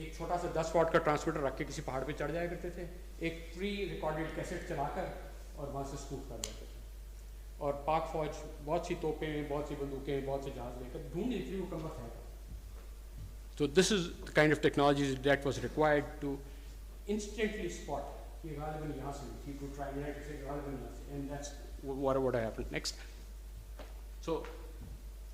एक छोटा सा 10 वाट का ट्रांसमीटर रख के किसी पहाड़ पे चढ़ जाया करते थे, एक प्री रिकॉर्डेड कैसेट चलाकर और वहाँ से स्कूप कर जाते थे। और पाक फौज बहुत सी तोपें, बहुत सी बंदूकें, बहुत से जहाज लेकर ढूंढ रही थी वो कम है। So this is the kind of technology that was required to instantly spot ये गालिबन यहाँ से थी, to try and say गालिबन यहाँ से, and that's what happened next. So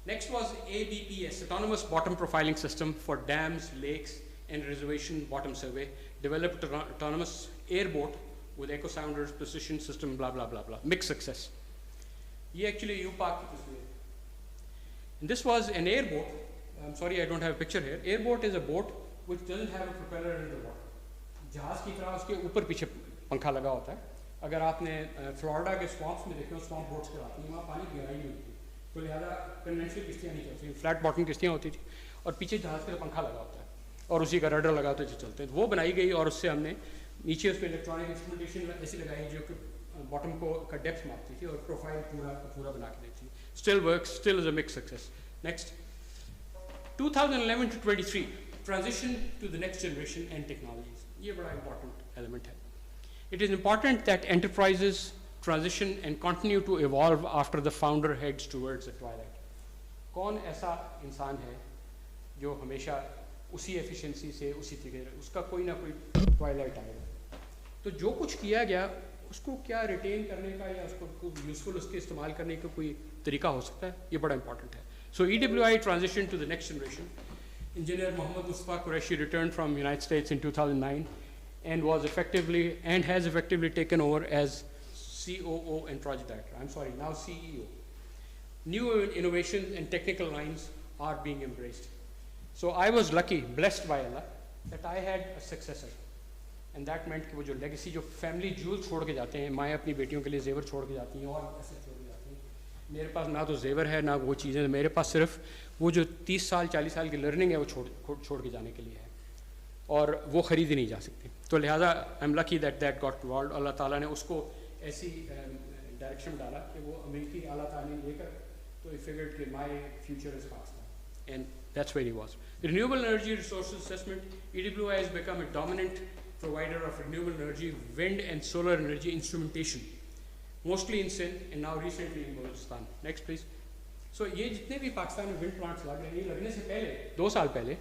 next was ABPS, Autonomous Bottom Profiling System for Dams, Lakes and Reservation Bottom Survey, developed an autonomous airboat with echo sounders, precision system, blah blah blah blah, mixed success. ये actually UPAC की तस्वीर। And this was an airboat. I'm sorry, I don't have a picture here. Airboat is a boat which doesn't have a propeller in the water. जहाज की तरह उसके ऊपर पीछे पंखा लगा होता है। अगर आपने फ्लोरिडा के स्वॉम्प्स में देखे हो, स्वॉम्प बोट्स कहलाती हैं, वहाँ पानी गहराई नहीं होती, तो लिहाजा कन्वेंशनल किश्तियाँ नहीं चलती, फ्लैट बॉटम किश्तियाँ होती थी और पीछे जहाज के पंखा लगा होता है और उसी का रडर लगा होता है जो चलते हैं। वो बनाई गई और उससे हमने नीचे उस पर इलेक्ट्रॉनिक इंस्ट्रूमेंटेशन ऐसी लगाई जो कि बॉटम को का डेप्थ मापती थी और प्रोफाइल पूरा बना के देती थी। Still works, still is a mix success. Next 2011 to 23, transition to the next generation and technologies. ये बड़ा important element है। It is important that enterprises transition and continue to evolve after the founder heads towards the twilight. कौन ऐसा इंसान है जो हमेशा उसी efficiency से उसी तरीके, उसका कोई ना कोई twilight आएगा। तो जो कुछ किया गया उसको क्या retain करने का या उसको useful उसके इस्तेमाल करने का कोई तरीका हो सकता है, ये बड़ा important है। So EWI transitioned to the next generation. Engineer Mohammad Mustafa Qureshi returned from United States in 2009 and has effectively taken over as COO and project director. I'm sorry, now CEO. New innovations and technical lines are being embraced. So I was lucky, blessed by Allah, that I had a successor. And that meant कि वो जो legacy, जो family jewels छोड़ के जाते हैं, माएँ अपनी बेटियों के लिए जेवर छोड़ के जाती हैं और ऐसे छोड़ के जाती हैं। मेरे पास ना तो जेवर है ना वो चीज़ें, मेरे पास सिर्फ वो जो 30 साल 40 साल की लर्निंग है वो छोड़ के जाने के लिए है और वो ख़रीदी नहीं जा सकती। तो लिहाजा I am lucky that got evolved. Allah ताला ने उसको ऐसी डायरेक्शन डाला कि वो अमेरिकी आला तालीम लेकर, तो आई फिगर्ड कि my future is Pakistan and that's where he was. Renewable energy resources assessment, EWI has become a dominant provider of renewable energy, wind and solar energy instrumentation, mostly in Sindh and now recently in Balochistan. Next please. So ये जितने भी पाकिस्तान में wind plants लग रहे हैं, लगने से पहले 2 साल पहले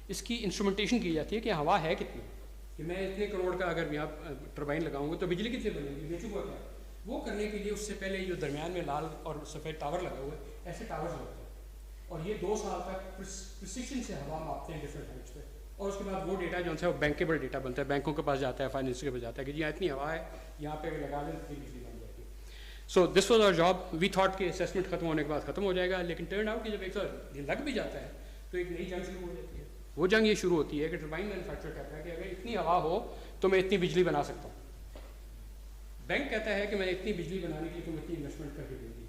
इसकी इंस्ट्रूमेंटेशन की जाती है कि हवा है कितनी, कि मैं इतने करोड़ का अगर यहाँ टरबाइन लगाऊंगा तो बिजली कितनी बनेगी, बेचूंगा क्या। वो करने के लिए उससे पहले जो दरमियान में लाल और सफ़ेद टावर लगा हुआ है, ऐसे टावर्स लगते हैं। और ये 2 साल तक प्रिसिशन से हवा मापते हैं डिफरेंट हाइट्स पे, और उसके बाद वो डेटा जो है वो बैंकेबल डेटा बनता है, बैंकों के पास जाता है, फाइनेंस के पास जाता है कि जी यहाँ इतनी हवा है, यहाँ पे लगा दें तो बिजली बन जाएगी। So this was our job. We thought कि असेसमेंट खत्म होने के बाद खत्म हो जाएगा, लेकिन टर्न आउट कि जब एक दिन लग भी जाता है तो एक नई जंग शुरू हो जाती है। वो जंग ये शुरू होती है कि टरबाइन मैन्युफैक्चरर कहता है कि अगर इतनी हवा हो तो मैं इतनी बिजली बना सकता हूँ। बैंक कहता है कि मैं इतनी बिजली बनाने के लिए तुम इतनी इन्वेस्टमेंट करके देंगी।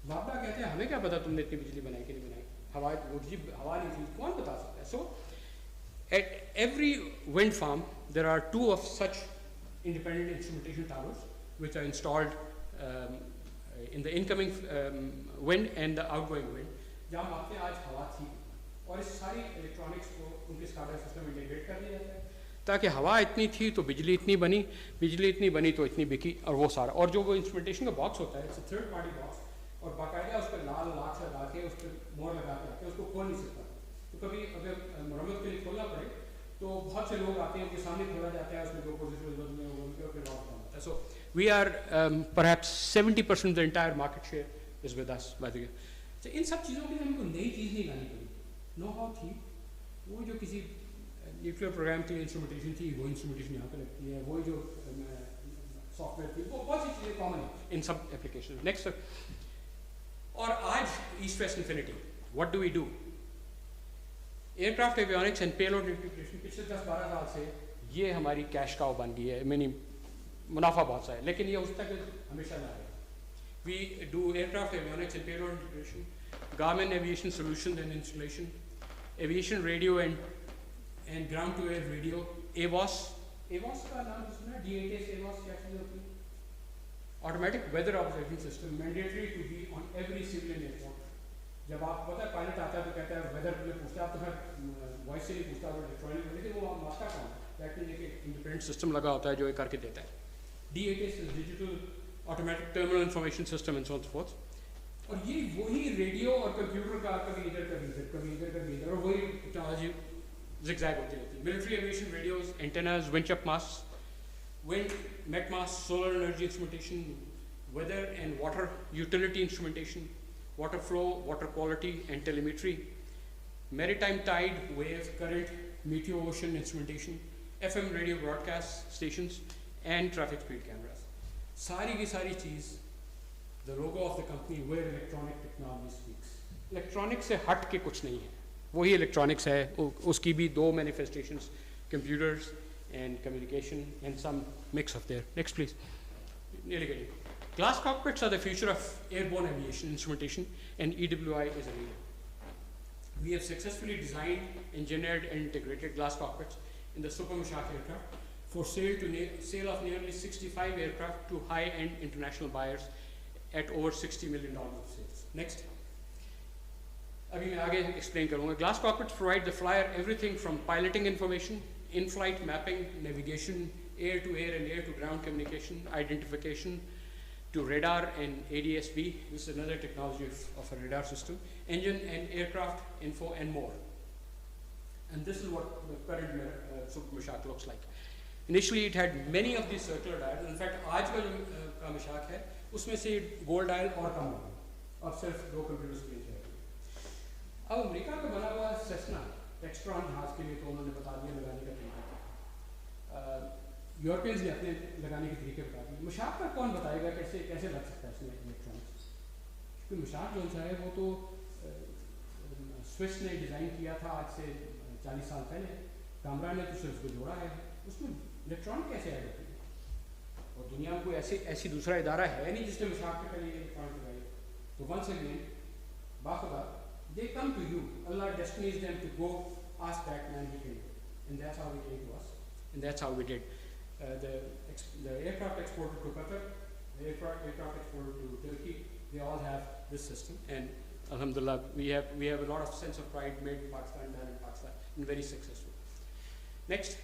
बाबा कहते हैं हमें क्या पता तुमने इतनी बिजली बनाई कि नहीं बनाई, हवा वो हवा नहीं थी, कौन बता सकता है। सो at every wind farm there are 2 of such independent instrumentation towers which are installed in the incoming wind and the outgoing wind, जहाँ मापते आज हवा थी, और इस सारी इलेक्ट्रॉनिक्स को उनके SCADA सिस्टम में इंटीग्रेट कर दिया जाता है ताकि हवा इतनी थी तो बिजली इतनी बनी, बिजली इतनी बनी तो इतनी बिकी, और वो सारा। और जो वो इंस्ट्रूमेंटेशन का बॉक्स होता है, इट्स थर्ड पार्टी बॉक्स, और बाकायदा उस पर लाल लाख लगा के उस पर मोड़ लगा के आते हैं, उसको खोल नहीं सकता। तो कभी अगर मरम्मत के लिए खोलना पड़े तो बहुत से लोग आते हैं, उनके सामने खोला जाता है, उसमें 2 पोजिशन बदलने होंगे और फिर रॉक डाउन होता है। So we are perhaps 70% the entire market share is with us by the way. तो इन सब चीज़ों के लिए हमको नई चीज़ नहीं लानी पड़ी, नो हाउ थी। वो जो किसी न्यूक्लियर प्रोग्राम की इंस्ट्रूमेंटेशन थी, वो इंस्ट्रूमेंटेशन यहाँ पे लगती है, वो जो सॉफ्टवेयर थी, वो बहुत सी चीज़ें कॉमन है इन सब एप्लीकेशन। नेक्स्ट, और आज East West Infinity, what do we do? Aircraft avionics and payload integration पिछले 10-12 साल से ये हमारी कैश काउ बन गई है, मैंने मुनाफा बहुत सा है, लेकिन ये उस तक हमेशा ना रहे। We do aircraft avionics and payload integration, Garmin aviation solutions and installation, aviation radio and ground to air radio, एवॉस का नाम सुना, DATS एवॉस क्या चीज़ होती है? Automatic weather observation system, mandatory to be on every civilian airport. जब आप पता है पायलट आता है तो कहता है वेदर में पूछता है, आप तो फिर वॉइस से नहीं पूछता, वो इलेक्ट्रॉनिक, लेकिन वो मास्टर काम दैट मीन एक इंडिपेंडेंट सिस्टम लगा होता है जो ये करके देता है। DATS digital automatic terminal information system and so fourth. और ये वही रेडियो और कंप्यूटर का कभी इधर कभी इधर कभी इधर कभी इधर, और वही टेक्नोलॉजी zigzag होती रहती है। Military aviation radios, antennas, विंडचप mast, wind, met mass, solar energy instrumentation, weather and water utility instrumentation, water flow, water quality and telemetry, maritime tide, wave, current, meteo ocean instrumentation, FM radio broadcast stations and traffic speed cameras. सारी की सारी चीज़, the logo of the company where electronic technology speaks. Electronic से हट के कुछ नहीं है, वही electronics है, उसकी भी 2 manifestations, computers and communication and some mix of there. Next please. Nearly getting. Glass cockpits are the future of airborne aviation instrumentation and EWI is a leader. We have successfully designed, engineered and integrated glass cockpits in the Super Mashak aircraft for sale of nearly 65 aircraft to high-end international buyers at over $60 million of sales. Next. अभी मैं आगे explain करूँगा. Glass cockpits provide the flyer everything from piloting information, in-flight mapping, navigation, air-to-air and air-to-ground communication, identification, to radar and ADSB, this is another technology of a radar system, engine and aircraft info and more. And this is what the current Super Mashak looks like. Initially it had many of these circular dials. In fact, आज का जो Mashak है, उसमें से gold dial और कम हो गई, अब सिर्फ 2 कंप्यूटर स्क्रीन है। अब अमेरिका का बना हुआ सेस्ना टेक्सट्रॉन जहाज के लिए तो उन्होंने बता दिया लगाने का तरीका, यूरोपियंस ने अपने लगाने के तरीके बता दिए। मशाक का कौन बताएगा कैसे कैसे लग सकता है इसमें इलेक्ट्रॉनिक्स? क्योंकि मशाक जो सा है वो तो स्विस ने डिज़ाइन किया था आज से 40 साल पहले, कामरा ने तो सिर्फ उसको जोड़ा है, उसमें इलेक्ट्रॉनिक कैसे आ जाती है? और दुनिया में कोई ऐसी दूसरा इदारा है नहीं जिसने मशाक के पहले इलेक्ट्रॉनिक लगाई। तो वंस अगेन बाखुदा, they come to you, Allah destines them to go ask that man he can do, and that's how he came to us, and that's how we did. The aircraft exported to Qatar, the aircraft exported to Turkey, they all have this system, and alhamdulillah we have a lot of sense of pride made in Pakistan, done in Pakistan, and very successful. Next,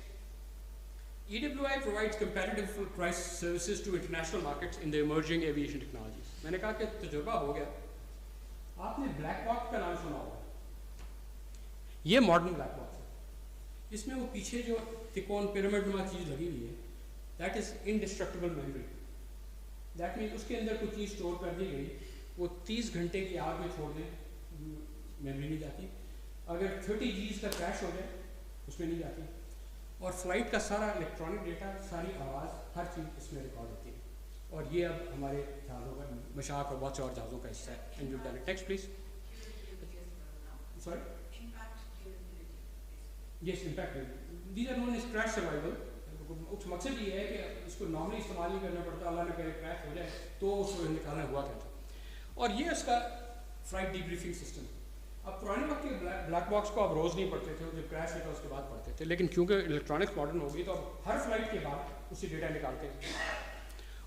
EWI provides competitive price services to international markets in the emerging aviation technologies. मैंने कहा कि तजुर्बा हो गया, आपने black box का नाम सुना होगा, ये मॉडर्न ब्लैक बॉक्स है, इसमें वो पीछे जो त्रिकोण पिरामिड नुमा चीज़ लगी हुई है, that is indestructible memory. That mean उसके अंदर कोई चीज़ स्टोर कर दी गई, वो 30 घंटे की आग में छोड़ दें, मेमोरी नहीं जाती, अगर 30 Gs का क्रैश हो जाए उसमें नहीं जाती, और फ्लाइट का सारा इलेक्ट्रॉनिक डेटा, सारी आवाज़, हर चीज़ इसमें रिकॉर्ड होती है। और ये अब हमारे जहाज़ों का, मशाक और बहुत से और जहाज़ों का हिस्सा है। And you done it. Next please. Sorry, yes, impact, these are known as crash survival. उस मकसद ये है कि इसको नॉर्मली इस्तेमाल नहीं करना पड़ता, अल्लाह ने करे क्रैश हो जाए तो उसको निकालना हुआ क्या था। और ये उसका फ्लाइट डीब्रीफिंग सिस्टम। अब पुराने वक्त के ब्लैक बॉक्स को आप रोज़ नहीं पढ़ते थे, जब क्रैश होता उसके बाद पढ़ते थे, लेकिन क्योंकि इलेक्ट्रॉनिक्स मॉडर्न हो गई तो अब हर फ्लाइट के बाद उसी डेटा निकालते हैं,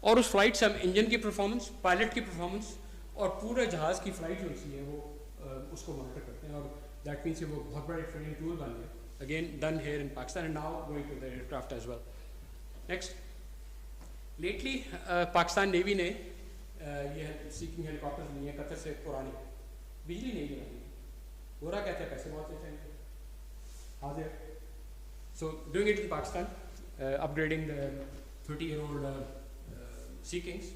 और उस फ्लाइट से हम इंजन की परफॉर्मेंस, पायलट की परफॉर्मेंस और पूरे जहाज़ की फ़्लाइट जो होती है वो उसको मॉनिटर करते हैं, और दैट मीन्स वो बहुत बड़े ट्रेनिंग टूल बन गए। Again done here in Pakistan and now going to the aircraft as well. Next, lately Pakistan navy ने ये सीकिंग हेलीकॉप्टर्स लिए हैं कतर से, पुराने, बिजली नहीं गिरानी, गोरा कहते हैं पैसे बहुत चाहिए, हाजिर। So doing it in Pakistan, upgrading the 30-year-old Seekings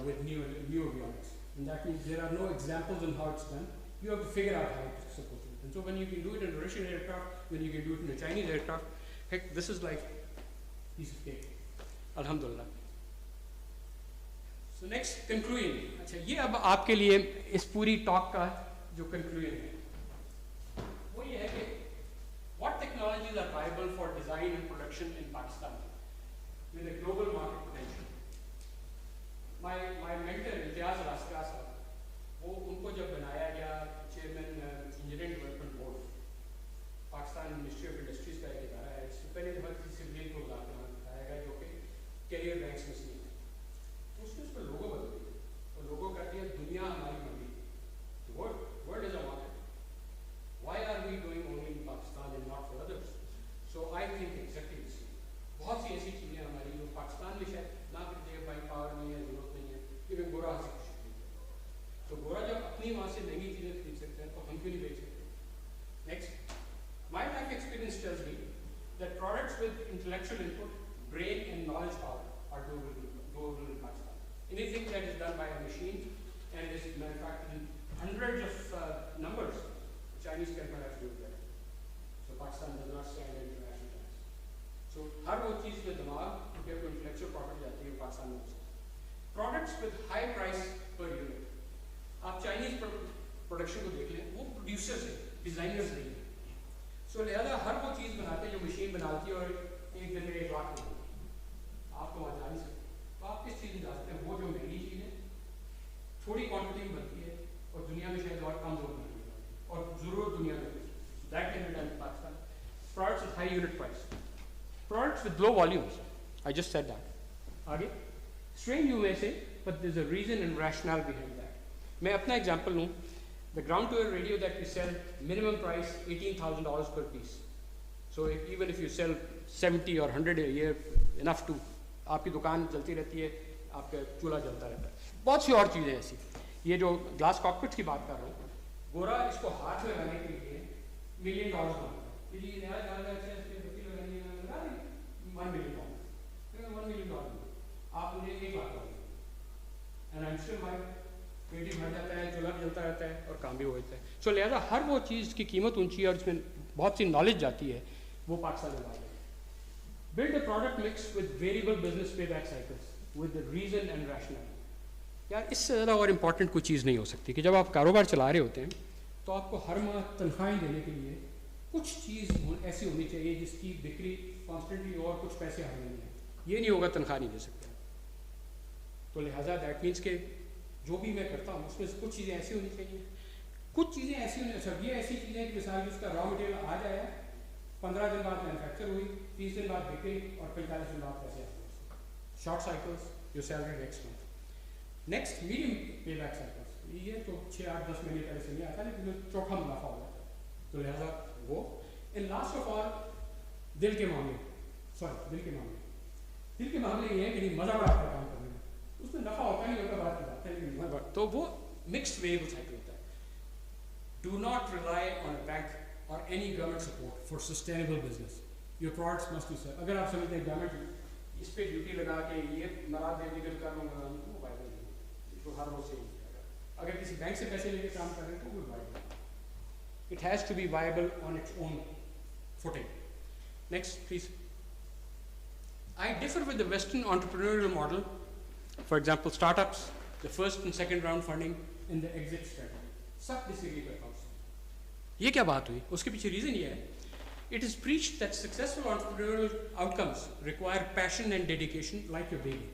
with new avionics, and that means there are no examples on how it's done. You have to figure out how it's supposed to be. And so when you can do it in a Russian aircraft, when you can do it in a Chinese aircraft, heck, this is like piece of cake. Alhamdulillah. So next, conclusion. अच्छा, ये अब आपके लिए इस पूरी talk का जो conclusion है वो ये है कि what technologies are viable for design and production in Pakistan with a global market potential. My mentor इम्तियाज़ रास्का साहब, वो उनको जब बनाया गया chairman engineering development board, Pakistan ministry of industries का एक इदारा है, इससे पहले हर किसी सिविलियन को बताया गया जो कि कैरियर बैंक्स में से है, तो उसने उस पर लोगो बदल दिया और लोगो कर दिया दुनिया हमारी मंडी, world is a market, why are we going only in Pakistan and not for others. So I think exactly this, बहुत सी ऐसी चीज़ें हमारी जो पाकिस्तान में शायद ना करते हैं, बाई पावर नहीं है, जरूरत नहीं है, लेकिन गोरा से कुछ नहीं है। तो गोरा जब अपनी वहाँ से महंगी चीज़ें खरीद सकते हैं तो हम क्यों नहीं बेच सकते। Next, my life experience tells me that products with intellectual input, brain and knowledge power are doable in Pakistan. Anything that is done by a machine and is manufactured in hundreds of numbers, Chinese can perhaps do it better. So Pakistan does not stand in international terms. So हर वो चीज़ में दिमाग जो intellectual property जाती है पाकिस्तान में हो सकती है। Products with high price per unit, आप चाइनीज प्रोडक्शन को देख लें, वो प्रोड्यूसर्स हैं, डिज़ाइनर्स नहीं हैं। सो लिहाजा हर वो चीज़ बनाते हैं जो मशीन बनाती है और एक दिन में 1 लाख में आप तो वहाँ जा नहीं सकते, तो आप किस चीज़ में जा सकते हैं, वो जो महंगी चीज़ है थोड़ी क्वांटिटी में बनती है और दुनिया में शायद और कम लोग बनती है और ज़रूरत दुनिया में that can be done in Pakistan. Products with high unit price, products with low volumes, I just said that. आगे स्ट्रेंज यू में से, but there is a reason and rational behind that. मैं अपना एग्जांपल लूँ, the ground to air radio that we sell, minimum price $18,000 per piece. So even if you sell 70 or 100 a year, enough to, आपकी दुकान चलती रहती है, आपका चूल्हा जलता रहता है, बहुत सी और चीज़ें ऐसी। ये जो ग्लास कॉकपिट की बात कर रहा हूँ, गोरा इसको हाथ में लगाने के लिए $1 million मांगता है, $1 million, आप मुझे $1 lakh and I still my पेटी भर जाता है, चूल्हा भी जलता रहता है और काम भी हो जाता है। सो लिहाजा हर वो चीज़ की कीमत ऊंची है और इसमें बहुत सी नॉलेज जाती है, वो पाकिस्तान में बात है। Build a product mix with variable business pay back cycles with reason and rational. यार इससे ज़्यादा और इम्पॉर्टेंट कोई चीज़ नहीं हो सकती कि जब आप कारोबार चला रहे होते हैं तो आपको हर माह तनख्वाहें देने के लिए कुछ चीज़ ऐसी होनी चाहिए जिसकी बिक्री कॉन्स्टेंटली और कुछ पैसे हर महीने हैं, ये नहीं होगा तनख्वाह नहीं दे सकते। तो लिहाजा दैट मीन्स के जो भी मैं करता हूँ उसमें से कुछ चीज़ें ऐसी होनी चाहिए, कुछ चीज़ें ऐसी होनी, अच्छा ये ऐसी चीज़ें कि मिसाल जिसका रॉ मटेरियल आज आया, 15 दिन बाद मैन्युफैक्चर हुई, 30 दिन बाद बिक्री और 45 दिन बाद पैसे आते। Short cycles, your salary next month. Next medium पे बैक साइकिल्स, ये तो 6, 8, 10 महीने पहले से नहीं आता, लेकिन चौथा मुनाफा हो जाता है। तो लिहाजा वो इन लास्ट ऑफ ऑल दिल के मामले ये है कि मज़ा बड़ा आता है काम करने में, उसमें नफा होता नहीं होता, बात की बात है, लेकिन तो वो मिक्स्ड वेरिएबल साइकिल होता है। Do not rely on a bank और any government support for sustainable business, your products must be sell. अगर आप समझते हैं गवर्नमेंट इस पर ड्यूटी लगा के ये नाराज बेनिगल कर लूँगा, वो फायदा नहीं, तो हर रोज से ही। अगर किसी बैंक से पैसे लेके काम कर रहे हैं तो वो फायदा, It has to be viable on its own footing. Next, please. I differ with the Western entrepreneurial model. For example, startups, the first and second round funding, and the exit strategy. सब disagree करता हूँ. ये क्या बात हुई? उसके पीछे reason ये है. It is preached that successful entrepreneurial outcomes require passion and dedication like your baby.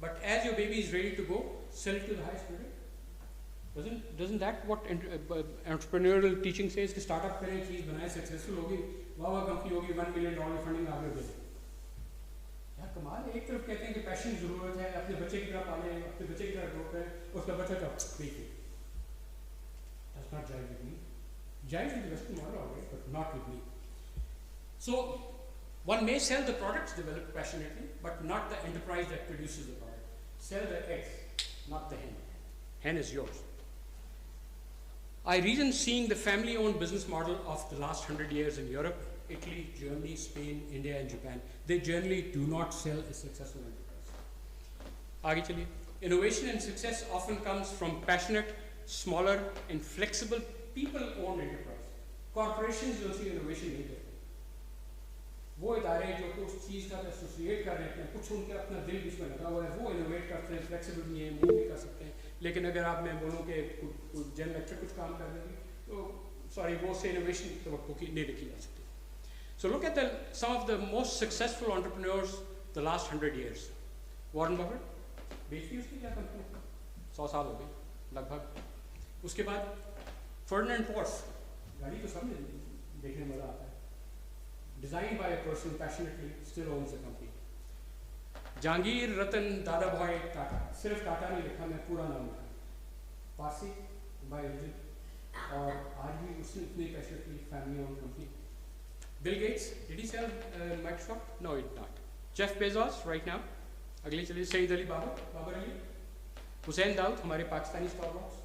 But as your baby is ready to go, sell it to the highest bidder. Doesn't that what entrepreneurial teaching says कि startup करें, चीज़ बनाएं, successful होगी, वाह company होगी, $1 million funding आगे दे. यार कमाल है. एक तरफ कहते हैं कि पैशन की ज़रूरत है, अपने बच्चे की तरह पालें, अपने बच्चे की तरह ग्रो करें, उसका बच्चा तो देखिए. Does not jive with me. Jive with the Western model, alright, but not with me. So one may sell the products developed passionately, but not the enterprise that produces the product. Sell the eggs, not the hen. Hen is yours. I reason seeing the family-owned business model of the last 100 years in Europe, Italy, Germany, Spain, India, and Japan. They generally do not sell a successful enterprise. आगे चलिए. Innovation and success often comes from passionate, smaller, and flexible people-owned enterprise. Corporations जो सी innovation नहीं करते. वो इदारे जो उस चीज़ का एसोसिएट कर रहे हैं, कुछ उनके अपना दिल भी इसमें लगा हुआ है, वो इनोवेट करते हैं, फ्लेक्सिबल नहीं है, मूव भी कर सकते हैं. लेकिन अगर आप मैं बोलूँ कि जनरल इलेक्ट्रिक कुछ काम कर देंगे, तो सॉरी वो से इनोवेशन तो की नहीं लिखी जा सकती. So look at some of the most successful entrepreneurs the last 100 years. Warren Buffett, बेच दी उसकी क्या कंपनी? 100 साल हो गए लगभग. उसके बाद फर्डिनेंड पोर्श, गाड़ी तो सब देखने में मज़ा आता है. Designed by a person passionately, still owns the company. Jahangir रतन दादाभाई टाटा, सिर्फ टाटा नहीं लिखा, मैं पूरा नाम लिखा. पारसी by origin, और आज भी उसने इतनी passionately family owned company. Bill Gates, did he sell Microsoft? No, he did not. Jeff Bezos, right now. अगले चलिए सईद अली बाबर अली, हुसैन दाऊद, हमारे पाकिस्तानी स्टॉक बॉक्स.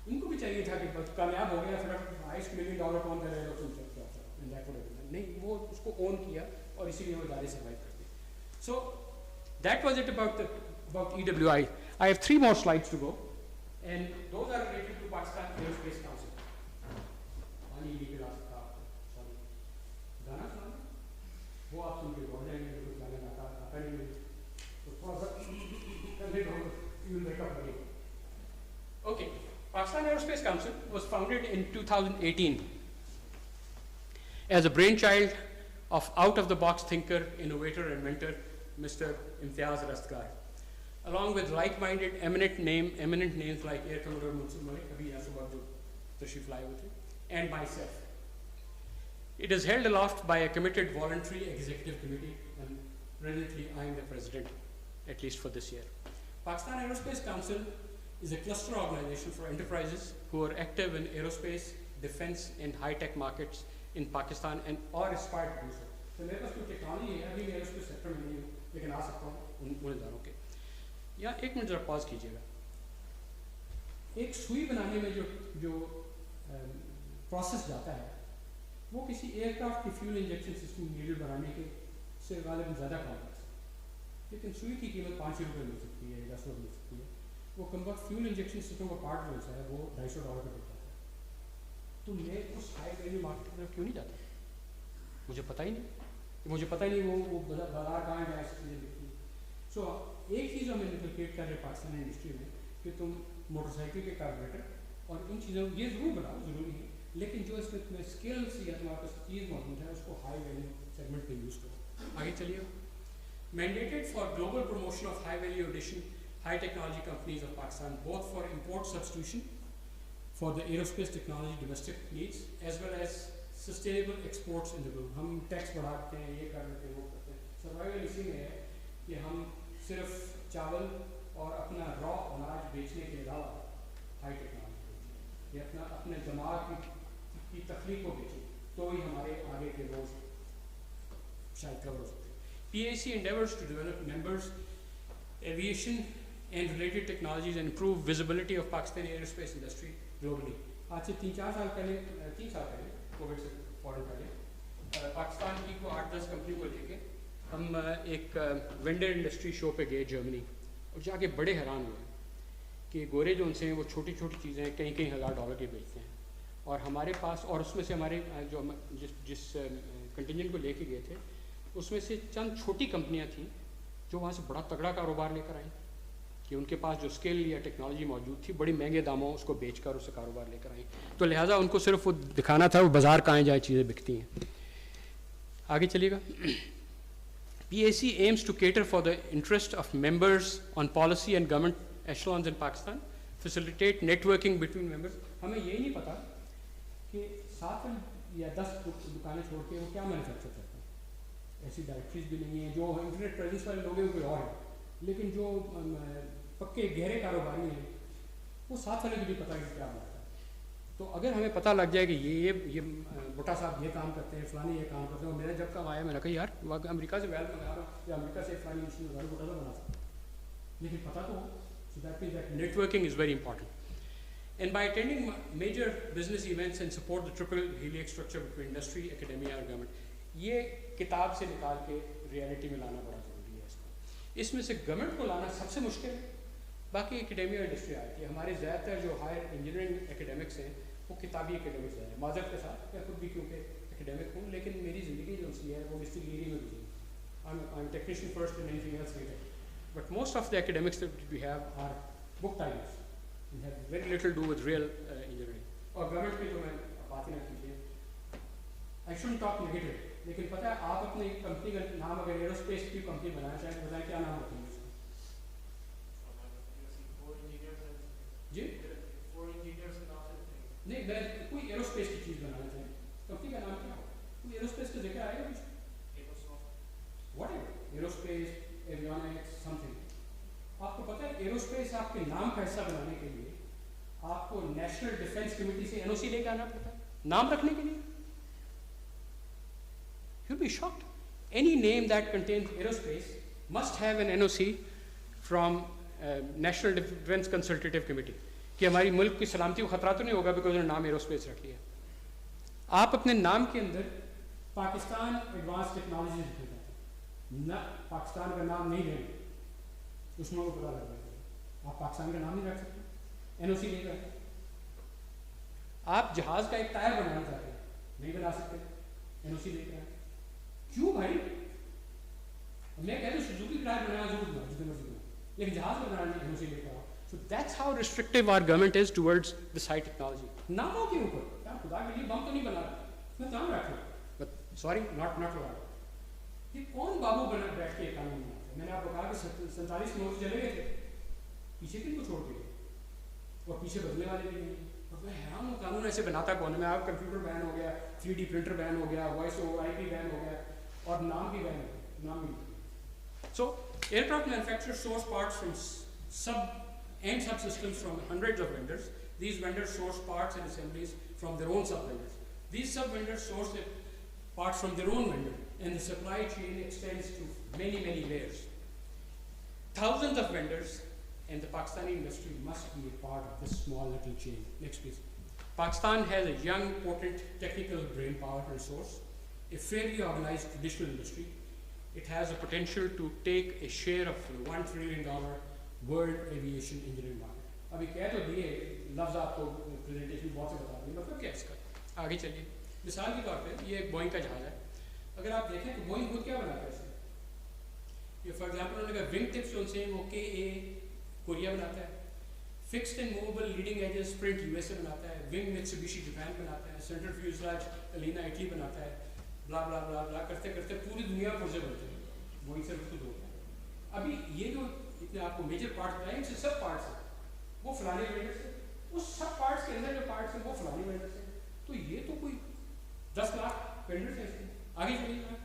उनको भी चाहिए था कि कामयाब हो गया, फिर $1 million कौन दे रहे लोग. नहीं, वो उसको ओन किया और इसीलिए वो इदारे सर्वाइव करते. So that was it about EWI. I have 3 more slides to go, and those are related to Pakistan Aerospace Council. पानी भी पिला सकता आपको. Sorry. गाना सुना? वो आप सुन के बोल जाएंगे, कुछ गाना आता नहीं. तो थोड़ा सा करने दो, you will wake up again. Okay. Pakistan Aerospace Council was founded in 2018. As a brainchild of out-of-the-box thinker, innovator, and mentor, Mr. Imtiaz Rastgar, along with like-minded eminent names like Air Commodore Munsur Malik, abhi yahan subah jo tashrif laye hue the, and myself. It is held aloft by a committed voluntary executive committee, and presently I am the president, at least for this year. Pakistan Aerospace Council is a cluster organization for enterprises who are active in aerospace, defense, and high-tech markets in Pakistan and or aspire to do so. तो मेरे पास कोई technology है, अभी मैं aerospace sector में नहीं हूँ, लेकिन आ सकता हूँ उन इदारों के. या एक मिनट जरा पॉज कीजिएगा. एक सुई बनाने में जो प्रोसेस जाता है, वो किसी एयरक्राफ्ट की फ्यूल इंजेक्शन सिस्टम नीडल बनाने के से गालिबन ज़्यादा कॉम्प्लेक्स है. लेकिन सुई की कीमत ₹5 मिल सकती है, ₹10 मिल सकती है. वो कम्बट फ्यूल इंजेक्शन सिस्टम का पार्ट जो है वो $250 का बिकता है. तो मैं उस हाई वैल्यू मार्केट की तरफ क्यों नहीं जाता? मुझे पता ही नहीं वो बाजार कहाँ है, ऐसी चीज़ें बिकती हैं. सो एक चीज़ हमें निकलकेट कर रहे पाकिस्तानी इंडस्ट्री में कि तुम मोटरसाइकिल के कार्बोरेटर और इन चीज़ों ये ज़रूर बनाओ, ज़रूरी है, लेकिन जो इसमें तुम्हें स्किल्स या तुम्हारे पास चीज़ मौजूद है उसको हाई वैल्यू सेगमेंट में यूज़ करो. आगे चलिए. Mandated for global promotion of high value addition, high technology companies of Pakistan, both for import substitution for the aerospace technology domestic needs as well as sustainable exports in the group. हम tax बढ़ाते हैं, ये कर देते हैं, वो करते हैं. सर्वाइवल इसी में है कि हम सिर्फ चावल और अपना रॉ अनाज बेचने के अलावा हाई टेक्नोलॉजी बेचें या अपने दिमाग की तख्लीक को बेचें, तो ही हमारे आगे के रोज शायद कवर हो सकते हैं. PAC endeavors to develop members, aviation and related technologies and improve visibility of Pakistani aerospace industry globally. आज से 3 साल पहले कोविड से फौरन पहले पाकिस्तान की को 8-10 कंपनी को लेके हम एक वेंडर इंडस्ट्री शो पे गए जर्मनी, और जाके बड़े हैरान हुए कि गोरे जो उनसे हैं वो छोटी छोटी चीज़ें कई $1,000 की बेचते हैं, और हमारे पास, और उसमें से हमारे जो जिस कंटिजेंट को लेके गए थे, उसमें से चंद छोटी कंपनियां थीं जो वहाँ से बड़ा तगड़ा कारोबार लेकर आई, कि उनके पास जो स्किल या टेक्नोलॉजी मौजूद थी, बड़ी महंगे दामों उसको बेचकर उससे कारोबार लेकर आई। तो लिहाजा उनको सिर्फ वो दिखाना था वो बाज़ार कहाँ जाए चीज़ें बिकती हैं। आगे चलिएगा। PAC aims to cater for the interest of members on policy and government echelons in Pakistan, facilitate networking between members. हमें यही नहीं पता कि 7 या 10 दुकानें छोड़ के वो क्या मैन्युफैक्चर करते हैं। ऐसी डायरेक्टरीज भी नहीं है। जो इंटरनेट प्रेजेंस वाले लोग हैं वो कोई और है, लेकिन जो पक्के गहरे कारोबारी हैं वो 7 वाले को भी पता है कि क्या बात है। तो अगर हमें पता लग जाए कि ये बुट्टा साहब ये काम करते हैं, फलानी ये काम करते हैं, और मेरा जब काम आया मैंने कहा यार अमेरिका से वेल मंगा रहा हूँ या अमेरिका से फलानी मशीन मंगा रहा हूँ, बुट्टा साहब बना सकता, लेकिन पता तो हो। So that means that networking is very important. And by attending major business events and support the triple helix structure between industry, academia और government, ये किताब से निकाल के रियलिटी में लाना बड़ा ज़रूरी है इसको। इसमें से गवर्नमेंट को लाना सबसे मुश्किल है, बाकी एकेडमिया और इंडस्ट्री आती है। हमारे ज़्यादातर जो हायर इंजीनियरिंग एकेडमिक्स हैं वो किताबी एकेडमिक्स हैं। माजरत के साथ मैं खुद भी क्योंकि एकेडमिक हूँ, लेकिन मेरी ज़िंदगी जो सी है वो डिस्ट्रिक्ट में गुजरी। I'm a technician first and anything else later. But most of the academics that we have are book titles. They have very little to do with real engineering. और गवर्नमेंट की तो मैं बात ही ना कीजिए। I shouldn't talk negative, लेकिन पता है आप अपनी कंपनी का नाम अगर एरोस्पेस की कंपनी बनाना चाहें तो बताएं क्या नाम रखेंगे उसका? जी? नहीं, मैं कोई एरोस्पेस की चीज़ बनाना चाहें, कंपनी का नाम क्या हो? कोई एरोस्पेस का जिक्र आएगा कुछ? Whatever, aerospace, avionics, something. आपको पता है एरोस्पेस आपके नाम का हिस्सा बनाने के लिए आपको नेशनल डिफेंस कमेटी से NOC लेके आना पड़ता है नाम रखने के लिए। You'll be shocked. Any name that contains aerospace must have an NOC from National Defense Consultative Committee कि हमारी मुल्क की सलामती को खतरा तो नहीं होगा बिकॉज उन्होंने नाम एरोस्पेस रख लिया। आप अपने नाम के अंदर पाकिस्तान एडवांस टेक्नोलॉजी लिखना ना, पाकिस्तान का नाम नहीं लेंगे, दुश्मनों को पता लग जाएगा। आप पाकिस्तान का नाम नहीं रख सकते, NOC नहीं रखते। आप जहाज का एक टायर बनाना चाहते हैं, नहीं बना सकते, NOC लेकर आए। क्यों भाई? मैं कहता हूँ सुजुकी टायर बनाना जरूर बना, जितने मर्जी बना, लेकिन जहाज का बनाना नहीं, NOC लेकर आओ। So that's how restrictive our government is towards this high technology. नामों के ऊपर, यार खुदा के लिए बम तो नहीं बना रहा, मैं नाम रख रहा हूँ, but sorry, not allowed. ये कौन बाबू बना बैठ के कानून बनाता है? मैंने आपको कहा कि 47 लोग चले गए थे, पीछे किनको छोड़ के गए, और पीछे बदलने वाले भी नहीं। और मैं हैरान हूँ कानून ऐसे बनाता कौन है? मैं आप कंप्यूटर बैन हो गया, 3D प्रिंटर बैन हो गया, वॉइस ओवर IP बैन हो गया, और नाम भी बैन हो गया, नाम भी। So aircraft manufacturers source parts from subsystems from hundreds of vendors. These vendors source parts and assemblies from their own sub-vendors. These sub-vendors source their parts from their own vendor, and the supply chain extends to many layers. Thousands of vendors, and the Pakistani industry must be a part of this small little chain. Next please. Pakistan has a young, potent technical brain power resource, a fairly organized traditional industry. It has the potential to take a share of the $1 trillion world aviation engineering market. अभी कह तो दिए लफ्ज़ आपको presentation बहुत से बता देंगे, मतलब क्या इसका? आगे चलिए। मिसाल के तौर पे ये एक बोइंग का जहाज़ है। अगर आप देखें तो बोइंग खुद क्या बनाता है इसे? ये फॉर एग्जाम्पल उन्होंने कहा विंग टिप्स जो से वो KA कोरिया बनाता है, fixed and movable leading edges sprint USA बनाता है, विंग मित्सुबिशी जापान बनाता है, सेंट्रल फ्यूजलाज अलीना इटली बनाता है, ब्ला ब्ला ब्ला ब्ला करते करते पूरी दुनिया पुर्जे बनते हैं। बोइंग सिर्फ खुद होता है। अभी ये जो इतने आपको मेजर पार्ट बताए इनसे सब पार्ट्स हैं वो फलाने वेंडर से, उस सब पार्ट्स के अंदर जो पार्ट्स हैं वो फलाने वेंडर से, तो ये तो कोई 10 लाख वेंडर्स हैं इसके। आगे चलिए,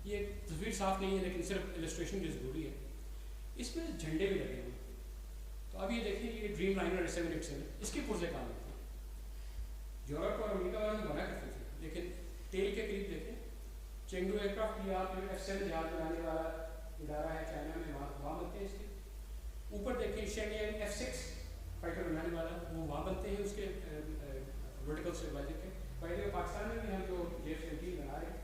ये तस्वीर साफ नहीं है लेकिन सिर्फ इलस्ट्रेशन की ज़रूरी है। इसमें झंडे भी लगे हुए। तो अब ये देखिए ये ड्रीम लाइनर 787 इसके पुर्जे काम होते हैं। यूरोप और अमेरिका वाले मना करते थे, लेकिन टेल के करीब देखें चेंगडू एयरक्राफ्ट की आप F7 जहाज बनाने वाला इदारा है चाइना में, वहाँ बनते हैं इसके। ऊपर देखिए शेंगेन F6 फाइटर बनाने वाला, वो वहाँ बनते हैं उसके वर्टिकल स्टेबलाइजर के। पहले पाकिस्तान में भी हम जो J17 बना रहे हैं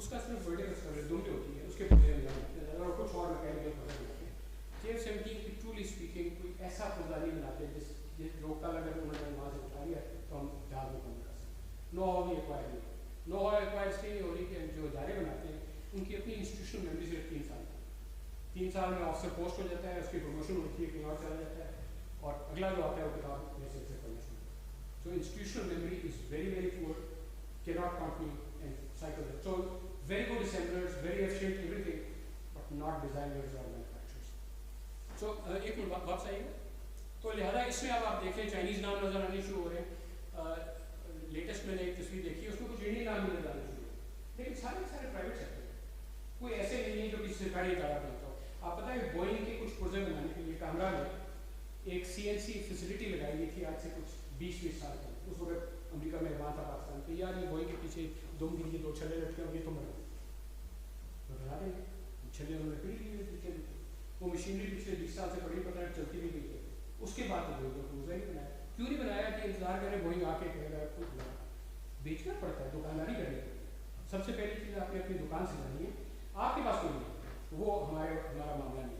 उसका सिर्फ वर्टिकल स्टेबलाइजर दुमटी होती है, उसके पुर्जे और कुछ और मैकेनिकल पुर्जे बनाते हैं। J17 की ट्रूली स्पीकिंग कोई ऐसा पुर्जा नहीं बनाते जिस रोकता लगा उन्होंने वहाँ से उठा लिया तो हम जहाज में कम कर सकते। 3 साल में ऑफिसर पोस्ट हो जाता है, उसकी प्रमोशन होती है, कहीं और चला जाता है, और अगला जो आता है वो किताब में से पढ़ना शुरू। So institutional memory is very very poor, cannot continue and cycle. So very good assemblers, very efficient everything, but not designers or manufacturers. So एक मिनट वापस आइएगा। तो लिहाजा इसमें अब आप देखें चाइनीज़ नाम नज़र आने शुरू हो रहे हैं। लेटेस्ट मैंने एक तस्वीर देखी है, उसमें कुछ इंडियन नाम भी नजर आने शुरू हुए, लेकिन सारे प्राइवेट सेक्टर हैं, कोई ऐसे नहीं है जो किसी सरकारी इदारा बनता हो। आप पता है बोइंग के कुछ पुर्जे बनाने के लिए कामरा में एक CNC फैसिलिटी लगाई गई थी आज से कुछ 20-20 साल पहले। उस वक्त अमेरिका में वहाँ था पाकिस्तान के, यार ये बोइंग के पीछे दुम गिरी के 2 छल्ले लटके होंगे तो बना देंगे, छल्ले उन्होंने पीढ़ी लिए पीछे, वो मशीनरी पिछले 20 साल से बड़ी पता है चलती भी गई है। उसके बाद तो बोइंग का क्रूजर ही बनाया, क्यों नहीं बनाया कि इंतजार करें बोइंग आके कहेगा आपको बेचना पड़ता है, दुकानदारी करनी पड़ती है। सबसे पहली चीज़ आपने अपनी दुकान से जानी है, आपके पास कोई नहीं, वो हमारा मामला नहीं।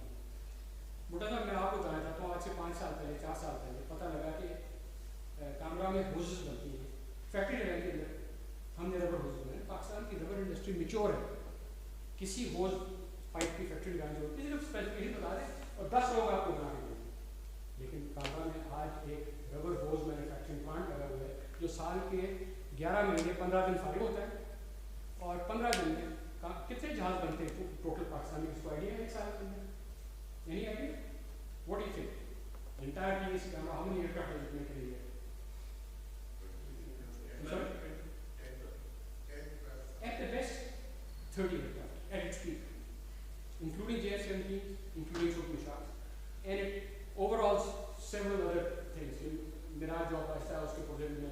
बुढ़ा साहब मैं आपको बताना चाहता हूँ, आज से 5 साल पहले 4 साल पहले पता लगा कि कामरा में होजेस बनती है, फैक्ट्री लगाई के अंदर हमने रबर होज बनाए। पाकिस्तान की रबर इंडस्ट्री मिच्योर है, किसी होज पाइप की फैक्ट्री लगाने की जरूरत सिर्फ स्पेसिफिकेशन बता दें और 10 लोग आपको बना के देंगे। लेकिन कामरा में आज एक रबर होज मैन्युफैक्चरिंग प्लांट लगा हुआ है जो साल के 11 महीने 15 दिन फारिग होता है, और 15 दिन में कितने जहाज बनते हैं टोटल पाकिस्तान में, इसको आइडिया है एक साल के अंदर? Any idea? What do you think? Entire PS camera how many aircraft is make in year? At the best 30 aircraft at its peak, including JF-17, including Super Sharks, and it overall several other things. Mirage जो आता है उसके project में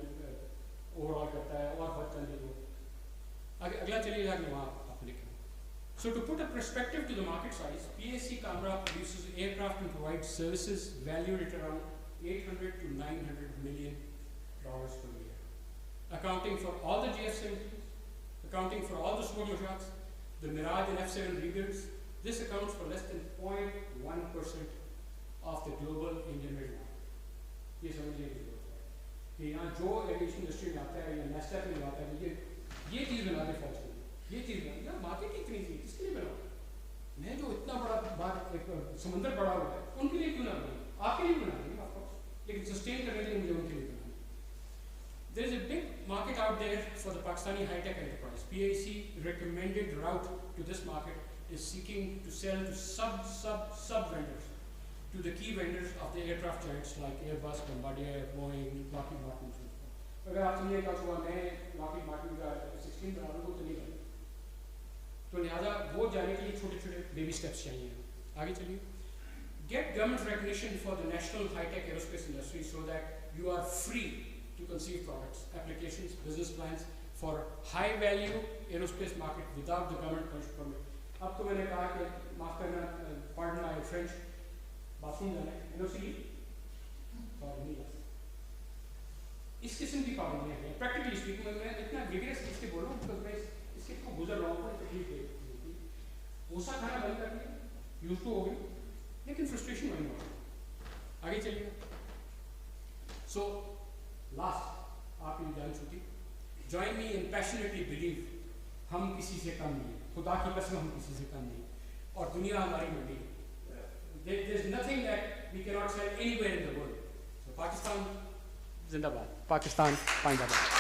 overall करता है और बहुत चंद लोग। अगला चलिए जाके वहाँ आप लिखें। So to put a perspective to the market size, PSC Camera produces aircraft and provides services valued at around $800 to $900 million per year, accounting for all the JF-17s, accounting for all the Super Sharks, the Mirage and F-7 rebuilds. This accounts for less than 0.1% of the global Indian market. ये समझिए की जरूरत है कि यहाँ जो aviation industry में आता है या नेस्टैक में आता है, ये चीज़ बना दे फौज के लिए, ये चीज़ बना यार मार्केट इतनी थी किसके लिए बनाओ? मैं जो इतना बड़ा बात एक समंदर पड़ा हुआ है उनके लिए क्यों ना बनाऊँ? आपके लिए बना देंगे आपको, लेकिन सस्टेन करने के लिए मुझे उनके लिए बनाना। There is a big market out there for the Pakistani high-tech enterprise. PAC recommended route to this market is seeking to sell to sub vendors to the key vendors of the aircraft giants like Airbus, Bombardier, Boeing, Lockheed Martin. अगर आप समझिए क्या हुआ, मैं Lockheed Martin का 16 बना रहा हूँ तो नहीं बना, तो लिहाजा वो जाने के लिए छोटे-छोटे बेबी स्टेप्स चाहिए। आगे चलिए। Get government recognition for the national high-tech aerospace industry so that you are free to conceive products, applications, business plans for high-value aerospace market without the government permit. अब तो मैंने कहा कि माफ करना, pardon my French, बाथरूम जाना है, NOC नहीं जा सकता। इस किस्म की पाबंदियाँ हैं। प्रैक्टिकली स्पीकिंग मैं इतना विगरस इसके बोल रहा हूँ बिकॉज मैं इसके को गुजर रहा हूँ, तकलीफ है। भूसा खाना बंद कर दिया, यूज तो हो गई, लेकिन फ्रस्ट्रेशन वहीं हो। आगे चलिए। सो लास्ट आपकी जान छूटी। जॉइन मी इन पैशनेटली बिलीव हम किसी से कम नहीं, खुदा की कसम हम किसी से कम नहीं, और दुनिया हमारी मंडी है। There is nothing that we cannot sell anywhere in the world. So Pakistan जिंदाबाद, पाकिस्तान जिंदाबाद।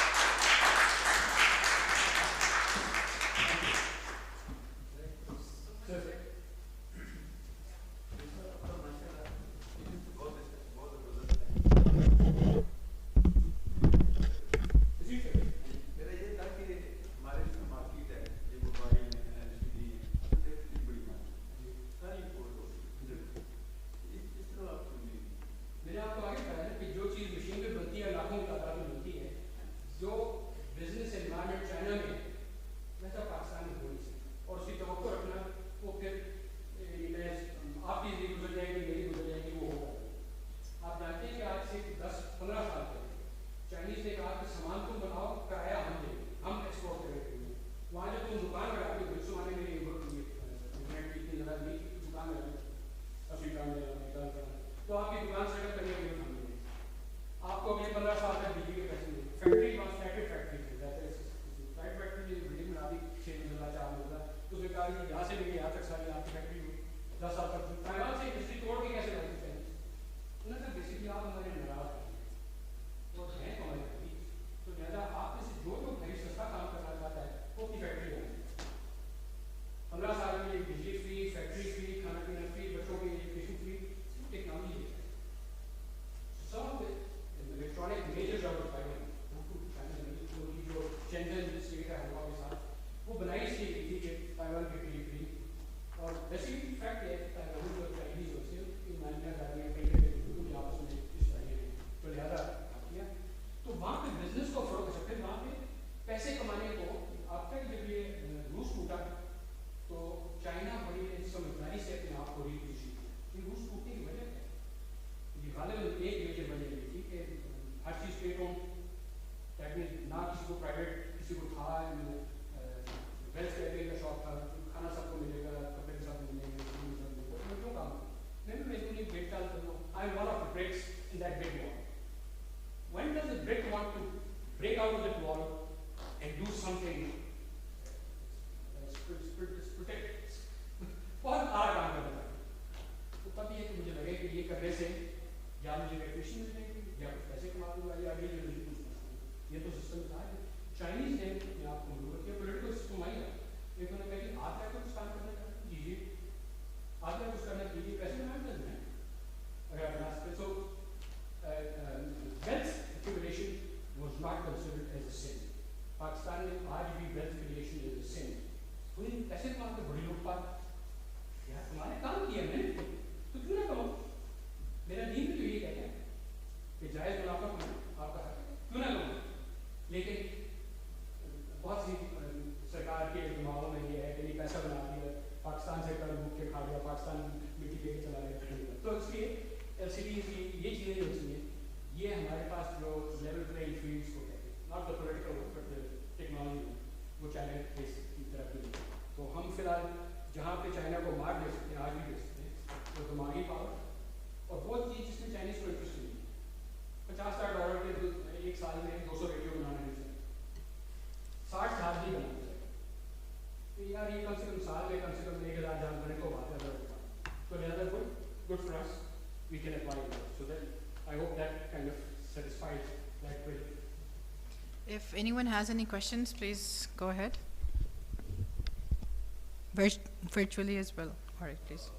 10 साल तक ताइवान से इंडस्ट्री तोड़ के कैसे लाते चाइनीज? उन्होंने कहा बेसिकली आप हमारे नाराज हैं तो हैं तो हमारे भाई, तो लिहाजा आप में से जो भाई सस्ता काम करना चाहता है वो अपनी फैक्ट्री है 15 साल के लिए बिजली फ्री, फैक्ट्री फ्री, खाना पीना फ्री, बच्चों की एजुकेशन फ्री, टेक्नोलॉजी है। सब इलेक्ट्रॉनिक मेजर जॉब Taiwan उनकी जो चेंजन स्टेट है हवा के साथ वो बनाई इसलिए गई थी कि ताइवान के लिए फ्री। और वैसे भी फैक्ट है कि ताइवान जो चाइनीज होते हैं उनकी मानिया गाड़ियाँ कई उनकी आपस में इस तरह तो लिहाजा किया तो वहाँ पे बिजनेस को फरोग सकते हैं। वहाँ पे पैसे कमाने को अब तक जब ये रूस टूटा तो चाइना बड़ी समझदारी से अपने आप को रीपोजिशन किया। रूस टूटने की वजह क्या है? ये गालिब एक मेजर वजह ये थी कि हर चीज़ पे तो ना किसी को प्राइवेट किसी को था वेल्थ कैपिंग का शौक था, खाना सबको मिलेगा, कपड़े सब मिलेंगे, क्यों काम मैं भी ब्रेक डाल कर लो। I am one of the bricks in that big wall. When does the brick want to break out of that wall and do something बहुत आरा काम करता है तो तब ये मुझे लगे कि ये करने से या मुझे रेपुटेशन मिल जाएगी या कुछ पैसे कमा दूंगा या आगे जो मुझे कुछ ये तो सिस्टम था। चाइनीज ने अपने आप को मजबूत किया, पोलिटिकल सिस्टम आई है एक उन्होंने कहा कि आप क्या कुछ काम करना चाहते हैं कीजिए, आप क्या कुछ करना कीजिए, पैसे बनाए करना है अगर आप बना सकते। So wealth accumulation was not considered as a sin. Pakistan में आज भी wealth creation is a sin. कोई पैसे कमाते बड़ी लूटपाट यार तुम्हारे काम किया मैंने तो क्यों ना करो। मेरा दीन भी तो यही कहता है कि जायज़ मुनाफा कमाओ आपका हक है क्यों ना करो। लेकिन बहुत सी सरकार के दिमागों में ये है कि पैसा बना दिया, पाकिस्तान से कर भूख के खा लिया, पाकिस्तान मिट्टी लेके चला गया। तो इसलिए LCD की ये चीज़ें होती हैं, ये हमारे पास जो लेवल प्लेइंग फील्ड्स को कहते हैं, not the political but the technology वो चाइना की तरफ की। तो हम फिलहाल जहाँ पे चाइना को मार दे सकते हैं आज भी दे सकते हैं तो दिमागी पावर और वो चीज़ जिसमें चाइनीज़ को इंटरेस्ट नहीं है। $50-60 के एक साल में 200 रेडियो बनाने में 60 साल भी बनाते हैं तो यार ये कम से कम साल में कम से कम 1000 जान बने को बात है। तो लिहाजा good for us we can apply it so that I hope that kind of satisfies that way. If anyone has any questions, please go ahead. Virtually as well. All right, please.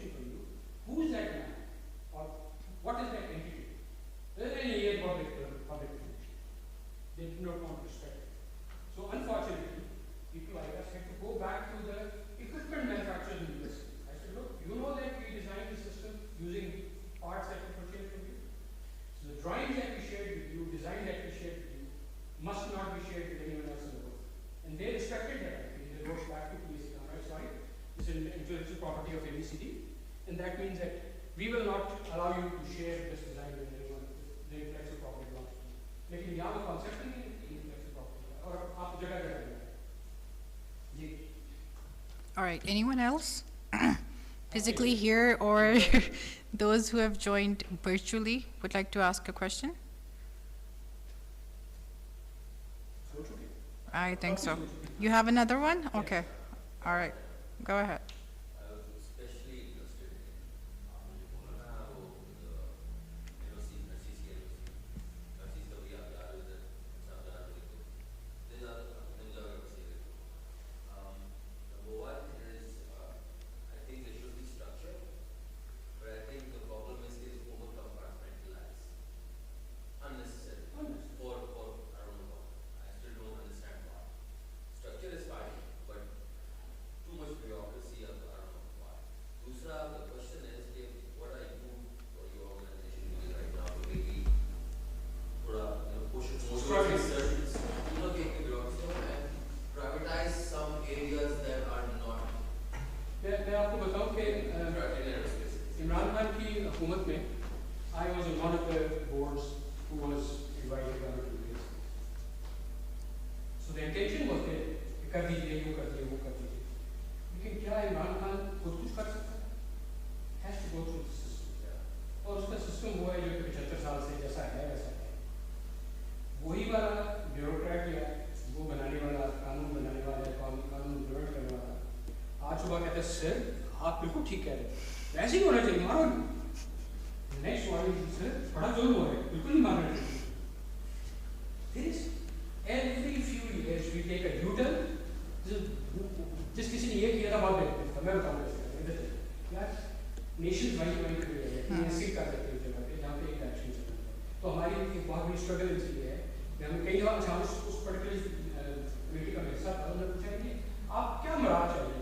question for you. Who is that man? Or what is that entity? There is any public information. They do not want to respect it. So unfortunately, people like us had to go back to the equipment manufacturers in the US. I said, look, you know that we designed the system using parts that we purchased from you. So the drawings that we shared with you, design that we shared with you, must not be shared with anyone else in the world. And they respected that. They wrote back to police, right, sorry, this is intellectual property of Infiniti, and that means that we will not allow you to share this design with anyone. The intellectual property belongs to you. लेकिन यहाँ वो concept नहीं है intellectual property और आप जगह जगह जी. All right, anyone else? Physically here or those who have joined virtually would like to ask a question? I think so. You have another one? Okay. All right. Go ahead. I was especially interested in number one is I think there should be structure, but I think the problem is over compartmentalized unnecessarily for I don't know why. I still don't understand why. Structure is fine, but too much bureaucracy, I don't know why. Dusra, the question is, what are you or your organization doing right now to maybe push it more towards certain, take the bureaucracy and privatize some areas that are not मैं आपको बताऊं कि in aerospace. Imran Khan की हुकूमत में I was on one of the boards who was invited by the police. So the intention was that कर दीजिए वो कर दीजिए वो कर दीजिए. लेकिन क्या इमरान खान खुद कुछ कर सकता है? Has to go through the system. और उसका सिस्टम वो है जो कि 75 साल से जैसा है वैसा है. वही वाला ब्यूरोक्रेट या वो बनाने वाला कानून बनाने वाला कानून इम्प्लीमेंट करने वाला आज सुबह कहते हैं सर आप बिल्कुल ठीक कह रहे हैं ऐसे ही होना चाहिए मारो नेक्स्ट वन सर बड़ा जोर हुआ है बिल्कुल नहीं मारना चाहिए. There is every few years we take a U-turn. जिस किसी ने ये किया था बहुत बेहतर मैं बताऊंगा यार नेशन वाइड वाइड ऐसे कर देते हैं जगह पे जहाँ पे एक डायरेक्शन चल रहा है. तो हमारी एक बहुत बड़ी स्ट्रगल इसलिए है कि हमें कई दफा अच्छा उस पर्टिकुलर कमेटी का हिस्सा था उन्होंने पूछा कि आप क्या मराद चाहिए